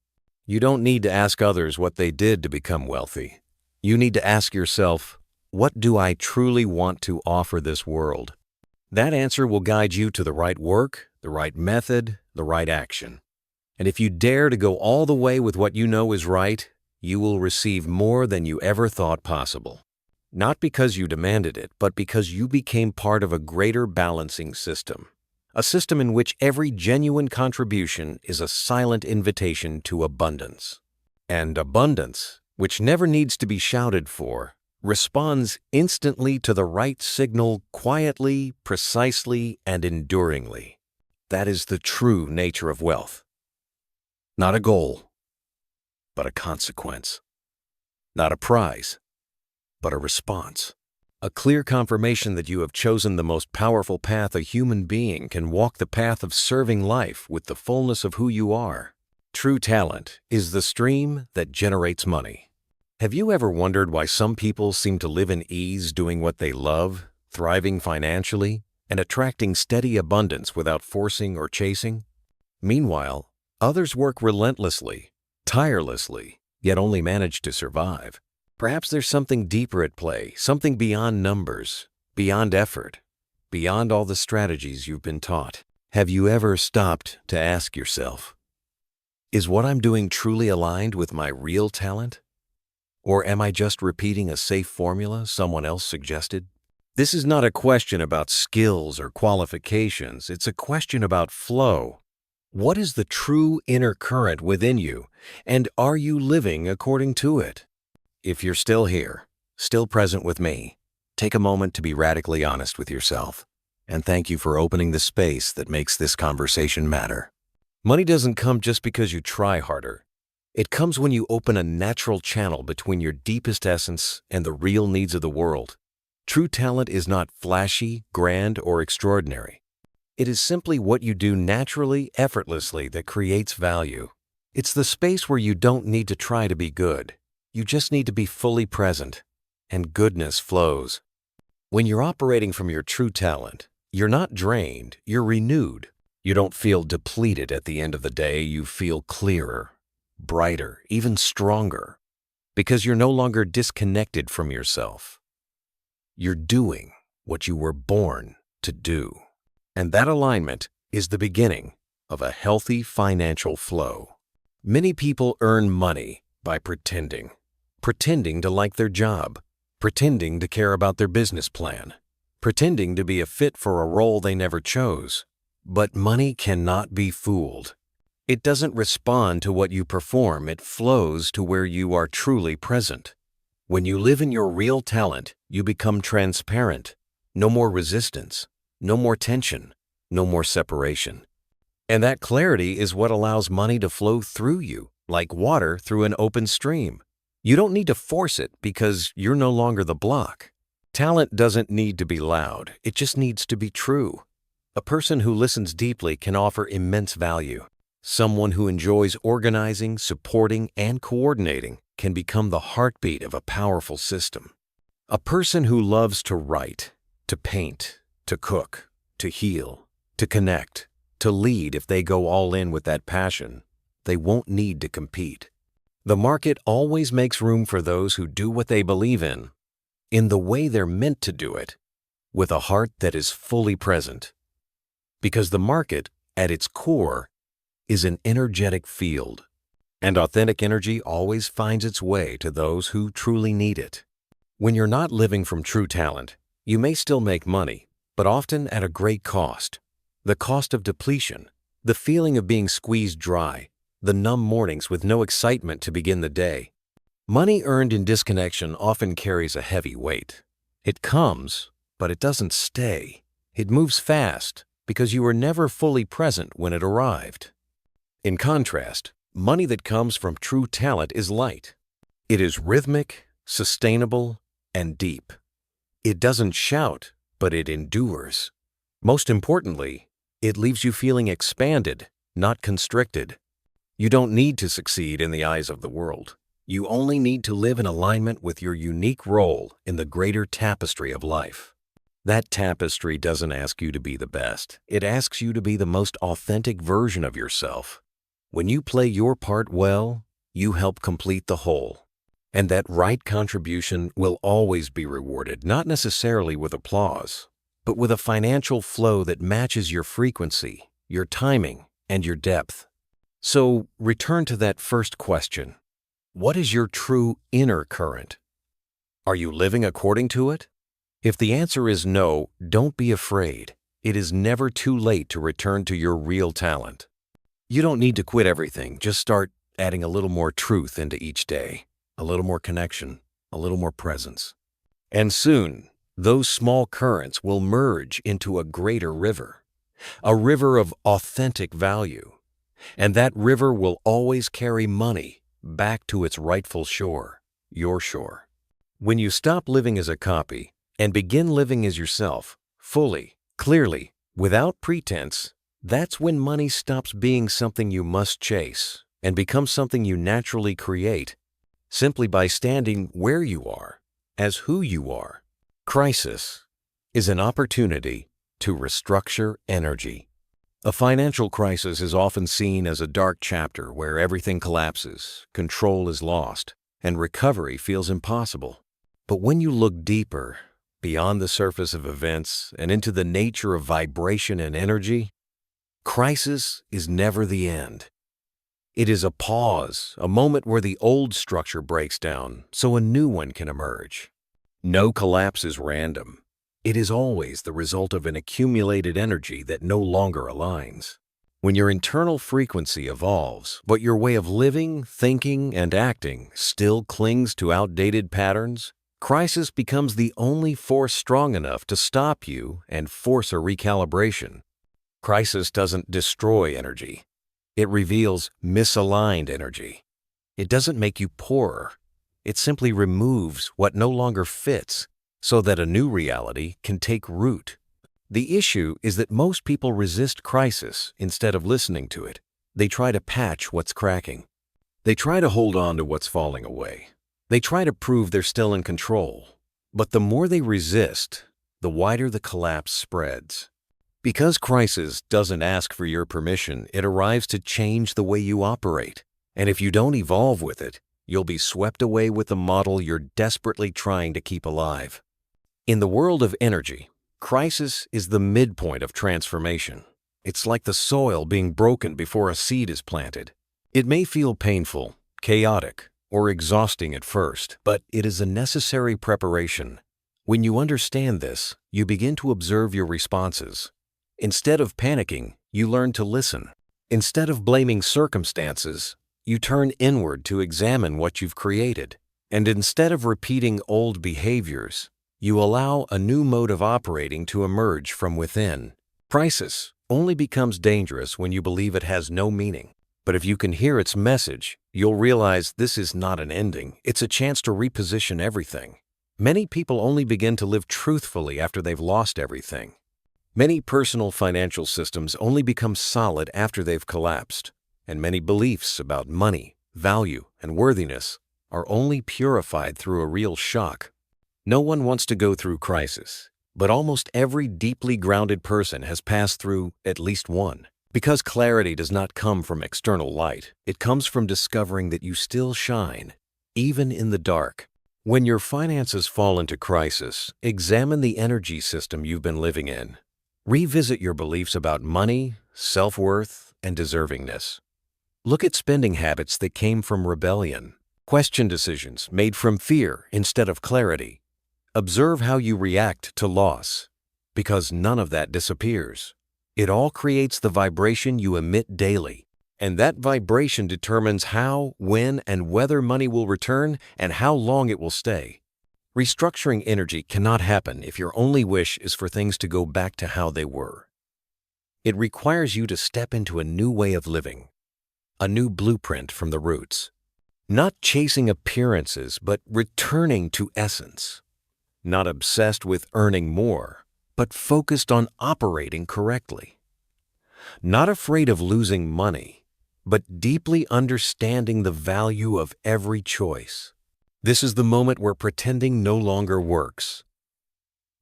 You don't need to ask others what they did to become wealthy. You need to ask yourself, what do I truly want to offer this world? That answer will guide you to the right work, the right method, the right action. And if you dare to go all the way with what you know is right, you will receive more than you ever thought possible. Not because you demanded it, but because you became part of a greater balancing system. A system in which every genuine contribution is a silent invitation to abundance. And abundance, which never needs to be shouted for, responds instantly to the right signal quietly, precisely, and enduringly. That is the true nature of wealth. Not a goal, but a consequence. Not a prize, but a response. A clear confirmation that you have chosen the most powerful path a human being can walk, the path of serving life with the fullness of who you are. True talent is the stream that generates money. Have you ever wondered why some people seem to live in ease doing what they love, thriving financially, and attracting steady abundance without forcing or chasing? Meanwhile, others work relentlessly, tirelessly, yet only manage to survive. Perhaps there's something deeper at play, something beyond numbers, beyond effort, beyond all the strategies you've been taught. Have you ever stopped to ask yourself, is what I'm doing truly aligned with my real talent? Or am I just repeating a safe formula someone else suggested? This is not a question about skills or qualifications. It's a question about flow. What is the true inner current within you, and are you living according to it? If you're still here, still present with me, take a moment to be radically honest with yourself. And thank you for opening the space that makes this conversation matter. Money doesn't come just because you try harder. It comes when you open a natural channel between your deepest essence and the real needs of the world. True talent is not flashy, grand, or extraordinary. It is simply what you do naturally, effortlessly that creates value. It's the space where you don't need to try to be good. You just need to be fully present, and goodness flows. When you're operating from your true talent, you're not drained, you're renewed. You don't feel depleted at the end of the day. You feel clearer, brighter, even stronger, because you're no longer disconnected from yourself. You're doing what you were born to do. And that alignment is the beginning of a healthy financial flow. Many people earn money by pretending to like their job, pretending to care about their business plan, pretending to be a fit for a role they never chose. But money cannot be fooled. It doesn't respond to what you perform. It flows to where you are truly present. When you live in your real talent, you become transparent. No more resistance, no more tension, no more separation. And that clarity is what allows money to flow through you, like water through an open stream. You don't need to force it because you're no longer the block. Talent doesn't need to be loud. It just needs to be true. A person who listens deeply can offer immense value. Someone who enjoys organizing, supporting, and coordinating can become the heartbeat of a powerful system. A person who loves to write, to paint, to cook, to heal, to connect, to lead, if they go all in with that passion, they won't need to compete. The market always makes room for those who do what they believe in the way they're meant to do it, with a heart that is fully present. Because the market, at its core, is an energetic field, and authentic energy always finds its way to those who truly need it. When you're not living from true talent, you may still make money, but often at a great cost. The cost of depletion, the feeling of being squeezed dry, the numb mornings with no excitement to begin the day. Money earned in disconnection often carries a heavy weight. It comes, but it doesn't stay. It moves fast because you were never fully present when it arrived. In contrast, money that comes from true talent is light. It is rhythmic, sustainable, and deep. It doesn't shout, but it endures. Most importantly, it leaves you feeling expanded, not constricted. You don't need to succeed in the eyes of the world. You only need to live in alignment with your unique role in the greater tapestry of life. That tapestry doesn't ask you to be the best. It asks you to be the most authentic version of yourself. When you play your part well, you help complete the whole. And that right contribution will always be rewarded, not necessarily with applause, but with a financial flow that matches your frequency, your timing, and your depth. So return to that first question. What is your true inner current? Are you living according to it? If the answer is no, don't be afraid. It is never too late to return to your real talent. You don't need to quit everything. Just start adding a little more truth into each day, a little more connection, a little more presence. And soon, those small currents will merge into a greater river, a river of authentic value. And that river will always carry money back to its rightful shore, your shore. When you stop living as a copy and begin living as yourself, fully, clearly, without pretense, that's when money stops being something you must chase and becomes something you naturally create, simply by standing where you are, as who you are. Crisis is an opportunity to restructure energy. A financial crisis is often seen as a dark chapter where everything collapses, control is lost, and recovery feels impossible. But when you look deeper, beyond the surface of events and into the nature of vibration and energy, crisis is never the end. It is a pause, a moment where the old structure breaks down so a new one can emerge. No collapse is random. It is always the result of an accumulated energy that no longer aligns. When your internal frequency evolves, but your way of living, thinking, and acting still clings to outdated patterns, crisis becomes the only force strong enough to stop you and force a recalibration. Crisis doesn't destroy energy. It reveals misaligned energy. It doesn't make you poorer. It simply removes what no longer fits, so that a new reality can take root. The issue is that most people resist crisis instead of listening to it. They try to patch what's cracking. They try to hold on to what's falling away. They try to prove they're still in control. But the more they resist, the wider the collapse spreads. Because crisis doesn't ask for your permission, it arrives to change the way you operate. And if you don't evolve with it, you'll be swept away with the model you're desperately trying to keep alive. In the world of energy, crisis is the midpoint of transformation. It's like the soil being broken before a seed is planted. It may feel painful, chaotic, or exhausting at first, but it is a necessary preparation. When you understand this, you begin to observe your responses. Instead of panicking, you learn to listen. Instead of blaming circumstances, you turn inward to examine what you've created. And instead of repeating old behaviors, you allow a new mode of operating to emerge from within. Crisis only becomes dangerous when you believe it has no meaning. But if you can hear its message, you'll realize this is not an ending. It's a chance to reposition everything. Many people only begin to live truthfully after they've lost everything. Many personal financial systems only become solid after they've collapsed. And many beliefs about money, value, and worthiness are only purified through a real shock. No one wants to go through crisis, but almost every deeply grounded person has passed through at least one. Because clarity does not come from external light, it comes from discovering that you still shine, even in the dark. When your finances fall into crisis, examine the energy system you've been living in. Revisit your beliefs about money, self-worth, and deservingness. Look at spending habits that came from rebellion. Question decisions made from fear instead of clarity. Observe how you react to loss. Because none of that disappears. It all creates the vibration you emit daily. And that vibration determines how, when, and whether money will return and how long it will stay. Restructuring energy cannot happen if your only wish is for things to go back to how they were. It requires you to step into a new way of living, a new blueprint from the roots. Not chasing appearances, but returning to essence. Not obsessed with earning more, but focused on operating correctly. Not afraid of losing money, but deeply understanding the value of every choice. This is the moment where pretending no longer works.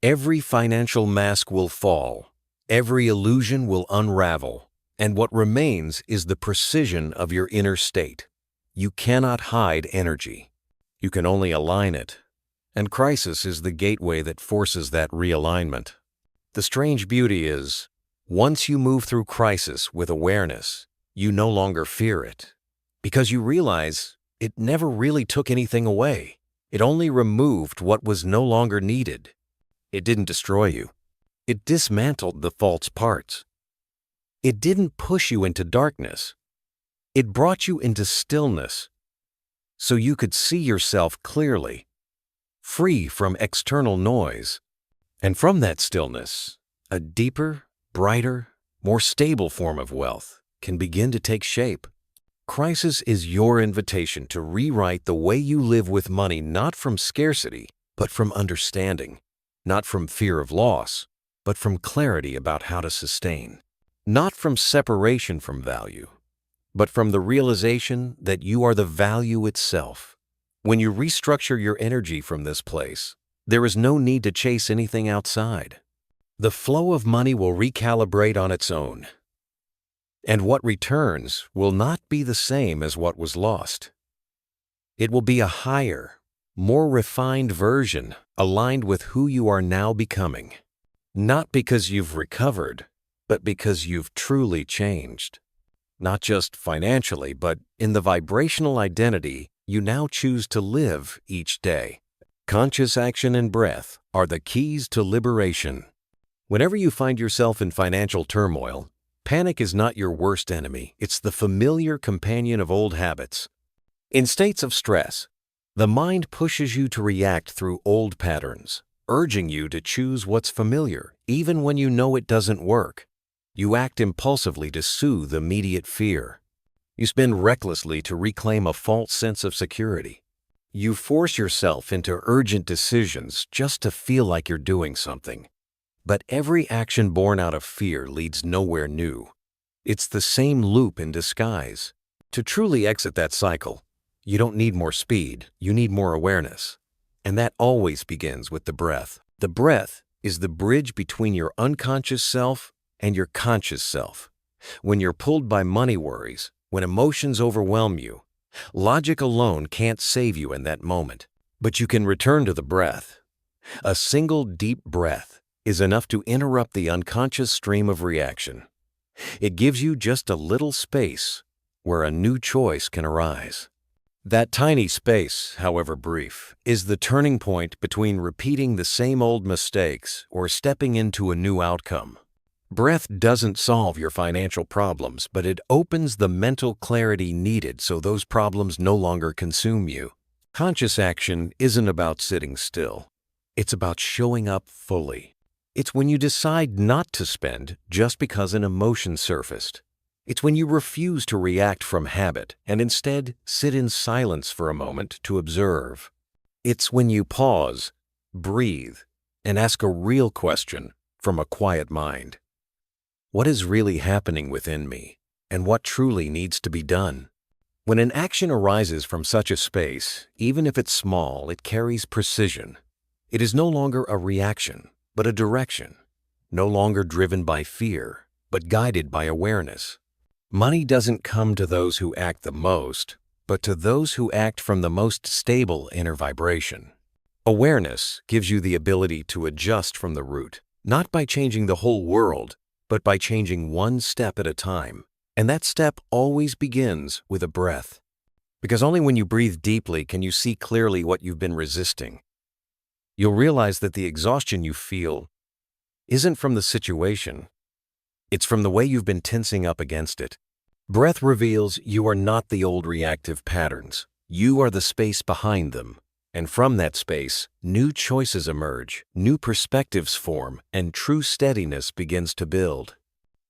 Every financial mask will fall, every illusion will unravel, and what remains is the precision of your inner state. You cannot hide energy. You can only align it. And crisis is the gateway that forces that realignment. The strange beauty is, once you move through crisis with awareness, you no longer fear it. Because you realize it never really took anything away. It only removed what was no longer needed. It didn't destroy you. It dismantled the false parts. It didn't push you into darkness. It brought you into stillness, so you could see yourself clearly, free from external noise. And from that stillness, a deeper, brighter, more stable form of wealth can begin to take shape. Crisis is your invitation to rewrite the way you live with money, not from scarcity, but from understanding. Not from fear of loss, but from clarity about how to sustain. Not from separation from value, but from the realization that you are the value itself. When you restructure your energy from this place, there is no need to chase anything outside. The flow of money will recalibrate on its own. And what returns will not be the same as what was lost. It will be a higher, more refined version aligned with who you are now becoming. Not because you've recovered, but because you've truly changed. Not just financially, but in the vibrational identity you now choose to live each day. Conscious action and breath are the keys to liberation. Whenever you find yourself in financial turmoil, panic is not your worst enemy. It's the familiar companion of old habits. In states of stress, the mind pushes you to react through old patterns, urging you to choose what's familiar, even when you know it doesn't work. You act impulsively to soothe immediate fear. You spend recklessly to reclaim a false sense of security. You force yourself into urgent decisions just to feel like you're doing something. But every action born out of fear leads nowhere new. It's the same loop in disguise. To truly exit that cycle, you don't need more speed, you need more awareness. And that always begins with the breath. The breath is the bridge between your unconscious self and your conscious self. When you're pulled by money worries, when emotions overwhelm you, logic alone can't save you in that moment. But you can return to the breath. A single deep breath is enough to interrupt the unconscious stream of reaction. It gives you just a little space where a new choice can arise. That tiny space, however brief, is the turning point between repeating the same old mistakes or stepping into a new outcome. Breath doesn't solve your financial problems, but it opens the mental clarity needed so those problems no longer consume you. Conscious action isn't about sitting still. It's about showing up fully. It's when you decide not to spend just because an emotion surfaced. It's when you refuse to react from habit and instead sit in silence for a moment to observe. It's when you pause, breathe, and ask a real question from a quiet mind. What is really happening within me, and what truly needs to be done? When an action arises from such a space, even if it's small, it carries precision. It is no longer a reaction, but a direction, no longer driven by fear, but guided by awareness. Money doesn't come to those who act the most, but to those who act from the most stable inner vibration. Awareness gives you the ability to adjust from the root, not by changing the whole world, but by changing one step at a time. And that step always begins with a breath. Because only when you breathe deeply can you see clearly what you've been resisting. You'll realize that the exhaustion you feel isn't from the situation. It's from the way you've been tensing up against it. Breath reveals you are not the old reactive patterns. You are the space behind them. And from that space, new choices emerge, new perspectives form, and true steadiness begins to build.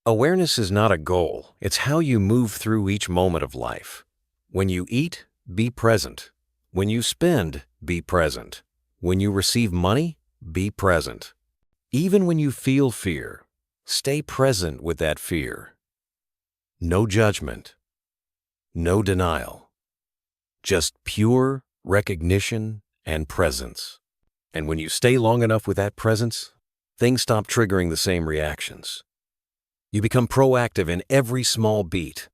Awareness is not a goal. It's how you move through each moment of life. When you eat, be present. When you spend, be present. When you receive money, be present. Even when you feel fear, stay present with that fear. No judgment, no denial, just pure recognition and presence. And when you stay long enough with that presence, things stop triggering the same reactions. You become proactive in every small beat.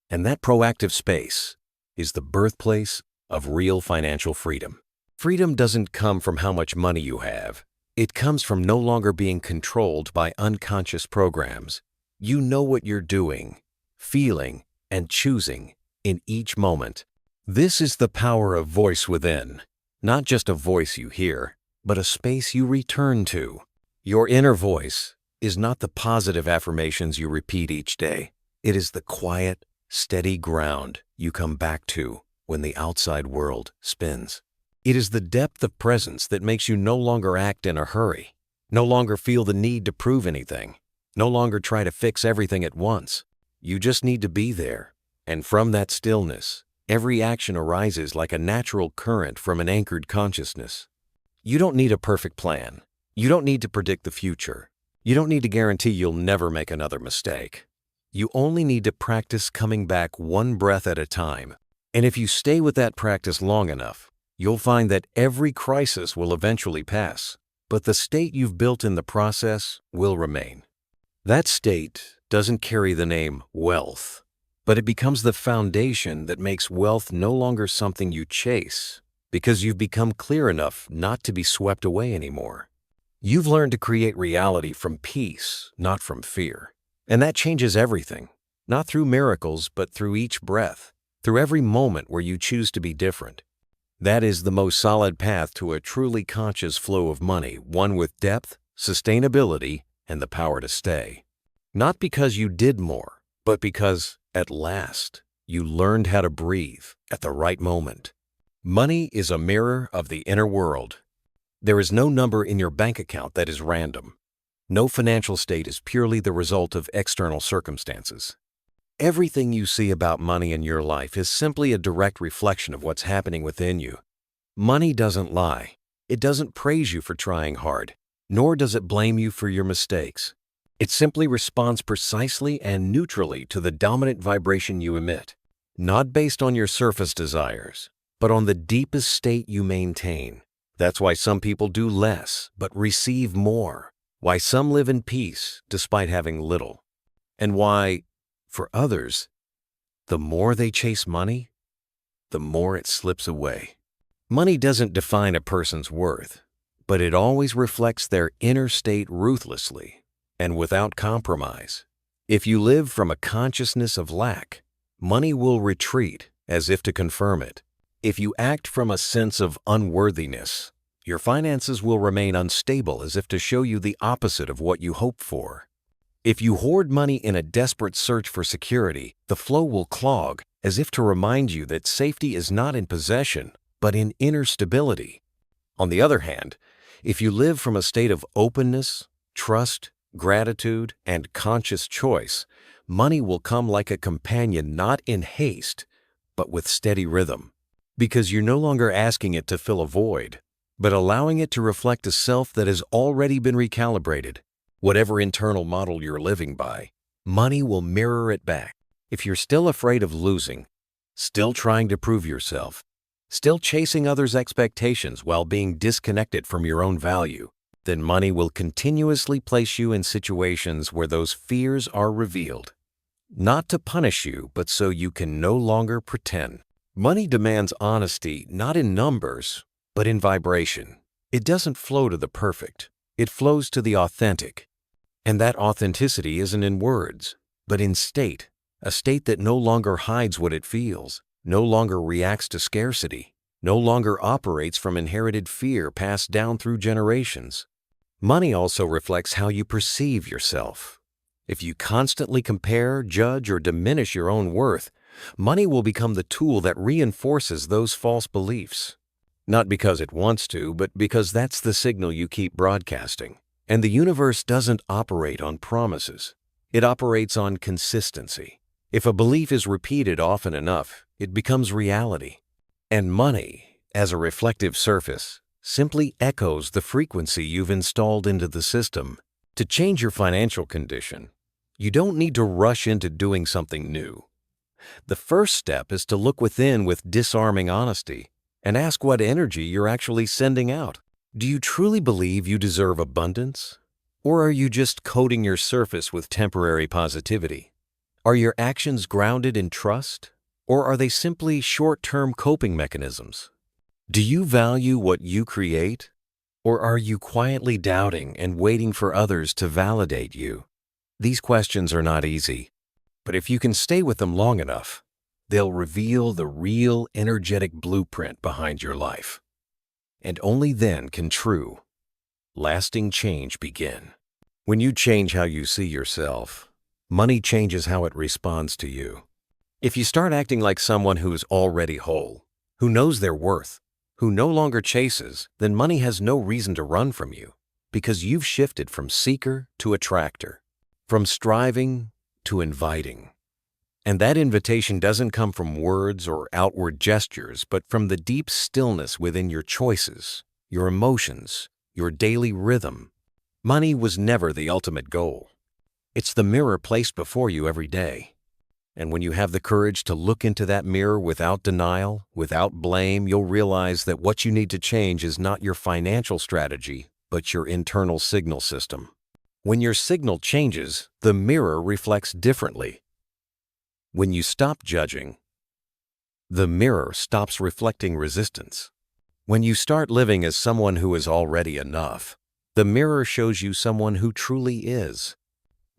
And that proactive space is the birthplace of real financial freedom. Freedom doesn't come from how much money you have. It comes from no longer being controlled by unconscious programs. You know what you're doing, feeling, and choosing in each moment. This is the power of voice within. Not just a voice you hear, but a space you return to. Your inner voice is not the positive affirmations you repeat each day. It is the quiet, steady ground you come back to when the outside world spins. It is the depth of presence that makes you no longer act in a hurry, no longer feel the need to prove anything, no longer try to fix everything at once. You just need to be there. And from that stillness, every action arises like a natural current from an anchored consciousness. You don't need a perfect plan. You don't need to predict the future. You don't need to guarantee you'll never make another mistake. You only need to practice coming back one breath at a time. And if you stay with that practice long enough, you'll find that every crisis will eventually pass, but the state you've built in the process will remain. That state doesn't carry the name wealth, but it becomes the foundation that makes wealth no longer something you chase, because you've become clear enough not to be swept away anymore. You've learned to create reality from peace, not from fear. And that changes everything, not through miracles, but through each breath, through every moment where you choose to be different. That is the most solid path to a truly conscious flow of money, one with depth, sustainability, and the power to stay. Not because you did more, but because, at last, you learned how to breathe at the right moment. Money is a mirror of the inner world. There is no number in your bank account that is random. No financial state is purely the result of external circumstances. Everything you see about money in your life is simply a direct reflection of what's happening within you. Money doesn't lie. It doesn't praise you for trying hard, nor does it blame you for your mistakes. It simply responds precisely and neutrally to the dominant vibration you emit, not based on your surface desires, but on the deepest state you maintain. That's why some people do less, but receive more. Why some live in peace despite having little. And why, for others, the more they chase money, the more it slips away. Money doesn't define a person's worth, but it always reflects their inner state ruthlessly and without compromise. If you live from a consciousness of lack, money will retreat as if to confirm it. If you act from a sense of unworthiness, your finances will remain unstable as if to show you the opposite of what you hope for. If you hoard money in a desperate search for security, the flow will clog as if to remind you that safety is not in possession, but in inner stability. On the other hand, if you live from a state of openness, trust, gratitude, and conscious choice, money will come like a companion, not in haste, but with steady rhythm. Because you're no longer asking it to fill a void, but allowing it to reflect a self that has already been recalibrated. Whatever internal model you're living by, money will mirror it back. If you're still afraid of losing, still trying to prove yourself, still chasing others' expectations while being disconnected from your own value, then money will continuously place you in situations where those fears are revealed. Not to punish you, but so you can no longer pretend. Money demands honesty, not in numbers, but in vibration. It doesn't flow to the perfect. It flows to the authentic. And that authenticity isn't in words, but in state, a state that no longer hides what it feels, no longer reacts to scarcity, no longer operates from inherited fear passed down through generations. Money also reflects how you perceive yourself. If you constantly compare, judge, or diminish your own worth, money will become the tool that reinforces those false beliefs. Not because it wants to, but because that's the signal you keep broadcasting. And the universe doesn't operate on promises. It operates on consistency. If a belief is repeated often enough, it becomes reality. And money, as a reflective surface, simply echoes the frequency you've installed into the system. To change your financial condition, you don't need to rush into doing something new. The first step is to look within with disarming honesty and ask what energy you're actually sending out. Do you truly believe you deserve abundance? Or are you just coating your surface with temporary positivity? Are your actions grounded in trust? Or are they simply short-term coping mechanisms? Do you value what you create? Or are you quietly doubting and waiting for others to validate you? These questions are not easy, but if you can stay with them long enough, they'll reveal the real energetic blueprint behind your life. And only then can true, lasting change begin. When you change how you see yourself, money changes how it responds to you. If you start acting like someone who is already whole, who knows their worth, who no longer chases, then money has no reason to run from you because you've shifted from seeker to attractor, from striving to inviting. And that invitation doesn't come from words or outward gestures, but from the deep stillness within your choices, your emotions, your daily rhythm. Money was never the ultimate goal. It's the mirror placed before you every day. And when you have the courage to look into that mirror without denial, without blame, you'll realize that what you need to change is not your financial strategy, but your internal signal system. When your signal changes, the mirror reflects differently. When you stop judging, the mirror stops reflecting resistance. When you start living as someone who is already enough, the mirror shows you someone who truly is.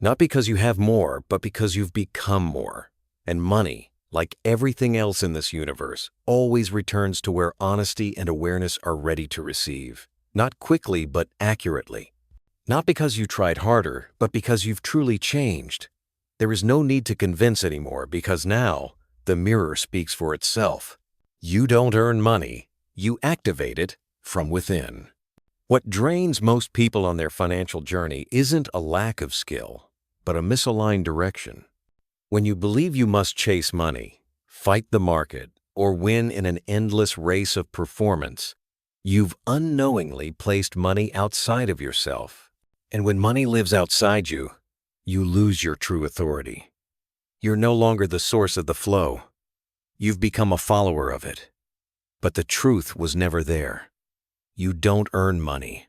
Not because you have more, but because you've become more. And money, like everything else in this universe, always returns to where honesty and awareness are ready to receive. Not quickly, but accurately. Not because you tried harder, but because you've truly changed. There is no need to convince anymore because now the mirror speaks for itself. You don't earn money, you activate it from within. What drains most people on their financial journey isn't a lack of skill, but a misaligned direction. When you believe you must chase money, fight the market, or win in an endless race of performance, you've unknowingly placed money outside of yourself. And when money lives outside you, you lose your true authority. You're no longer the source of the flow. You've become a follower of it. But the truth was never there. You don't earn money.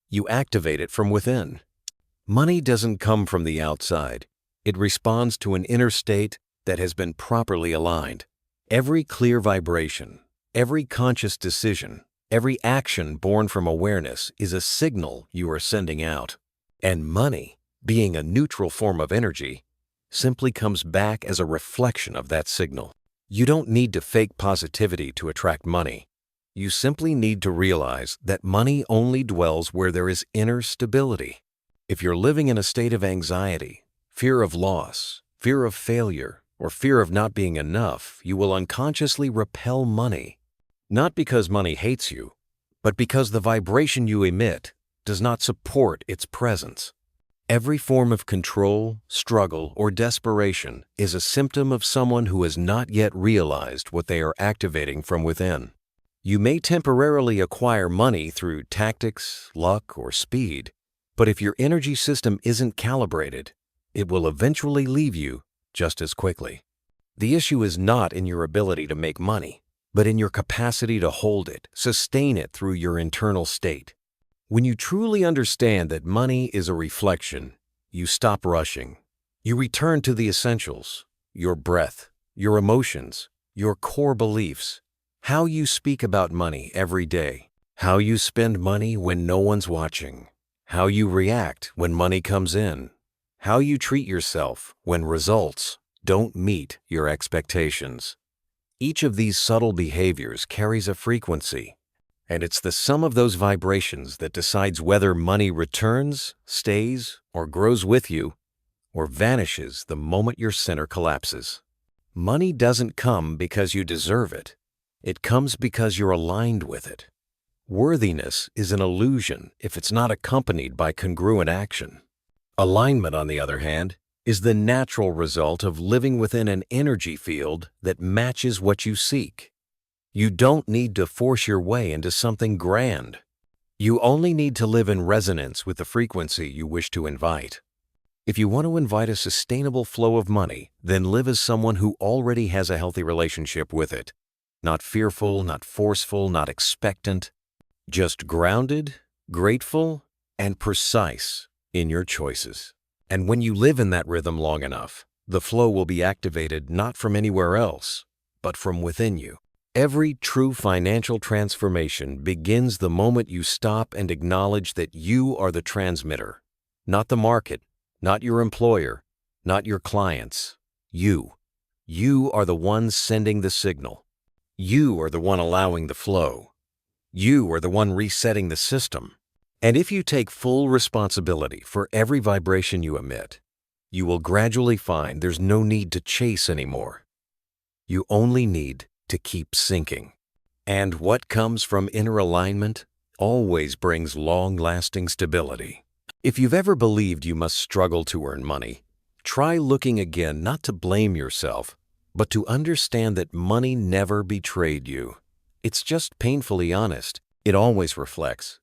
You activate it from within. Money doesn't come from the outside. It responds to an inner state that has been properly aligned. Every clear vibration, every conscious decision, every action born from awareness is a signal you are sending out. And money, being a neutral form of energy, simply comes back as a reflection of that signal. You don't need to fake positivity to attract money. You simply need to realize that money only dwells where there is inner stability. If you're living in a state of anxiety, fear of loss, fear of failure, or fear of not being enough, you will unconsciously repel money. Not because money hates you, but because the vibration you emit does not support its presence. Every form of control, struggle, or desperation is a symptom of someone who has not yet realized what they are activating from within. You may temporarily acquire money through tactics, luck, or speed, but if your energy system isn't calibrated, it will eventually leave you just as quickly. The issue is not in your ability to make money, but in your capacity to hold it, sustain it through your internal state. When you truly understand that money is a reflection, you stop rushing. You return to the essentials, your breath, your emotions, your core beliefs, how you speak about money every day, how you spend money when no one's watching, how you react when money comes in, how you treat yourself when results don't meet your expectations. Each of these subtle behaviors carries a frequency, And it's the sum of those vibrations that decides whether money returns, stays, or grows with you, or vanishes the moment your center collapses. Money doesn't come because you deserve it. It comes because you're aligned with it. Worthiness is an illusion if it's not accompanied by congruent action. Alignment, on the other hand, is the natural result of living within an energy field that matches what you seek. You don't need to force your way into something grand. You only need to live in resonance with the frequency you wish to invite. If you want to invite a sustainable flow of money, then live as someone who already has a healthy relationship with it. Not fearful, not forceful, not expectant. Just grounded, grateful, and precise in your choices. And when you live in that rhythm long enough, the flow will be activated not from anywhere else, but from within you. Every true financial transformation begins the moment you stop and acknowledge that you are the transmitter, not the market, not your employer, not your clients. You. You are the one sending the signal. You are the one allowing the flow. You are the one resetting the system. And if you take full responsibility for every vibration you emit, you will gradually find there's no need to chase anymore. You only need to keep sinking. And what comes from inner alignment always brings long-lasting stability. If you've ever believed you must struggle to earn money, try looking again not to blame yourself, but to understand that money never betrayed you. It's just painfully honest. It always reflects,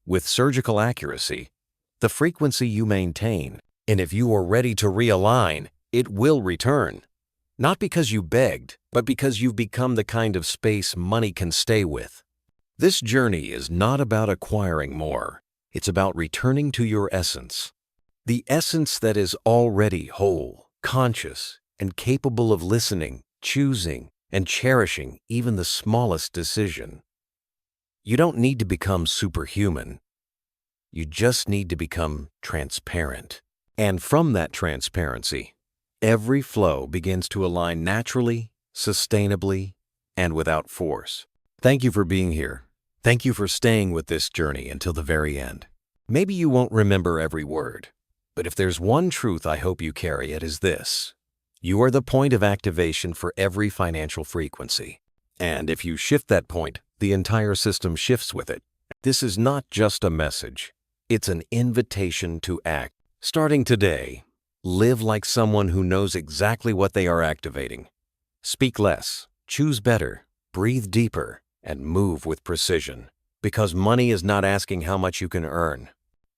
with surgical accuracy, the frequency you maintain. And if you are ready to realign, it will return. Not because you begged, but because you've become the kind of space money can stay with. This journey is not about acquiring more. It's about returning to your essence. The essence that is already whole, conscious, and capable of listening, choosing, and cherishing even the smallest decision. You don't need to become superhuman. You just need to become transparent. And from that transparency, every flow begins to align naturally, sustainably, and without force. Thank you for being here. Thank you for staying with this journey until the very end. Maybe you won't remember every word, but if there's one truth I hope you carry, it is this. You are the point of activation for every financial frequency. And if you shift that point, the entire system shifts with it. This is not just a message. It's an invitation to act. Starting today, live like someone who knows exactly what they are activating. Speak less, choose better, breathe deeper, and move with precision. Because money is not asking how much you can earn.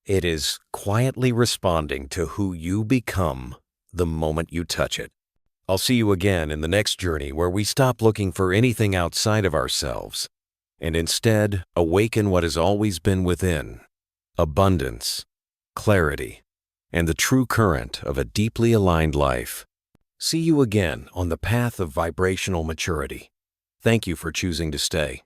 It is quietly responding to who you become the moment you touch it. I'll see you again in the next journey where we stop looking for anything outside of ourselves and instead awaken what has always been within: abundance, clarity, and the true current of a deeply aligned life. See you again on the path of vibrational maturity. Thank you for choosing to stay.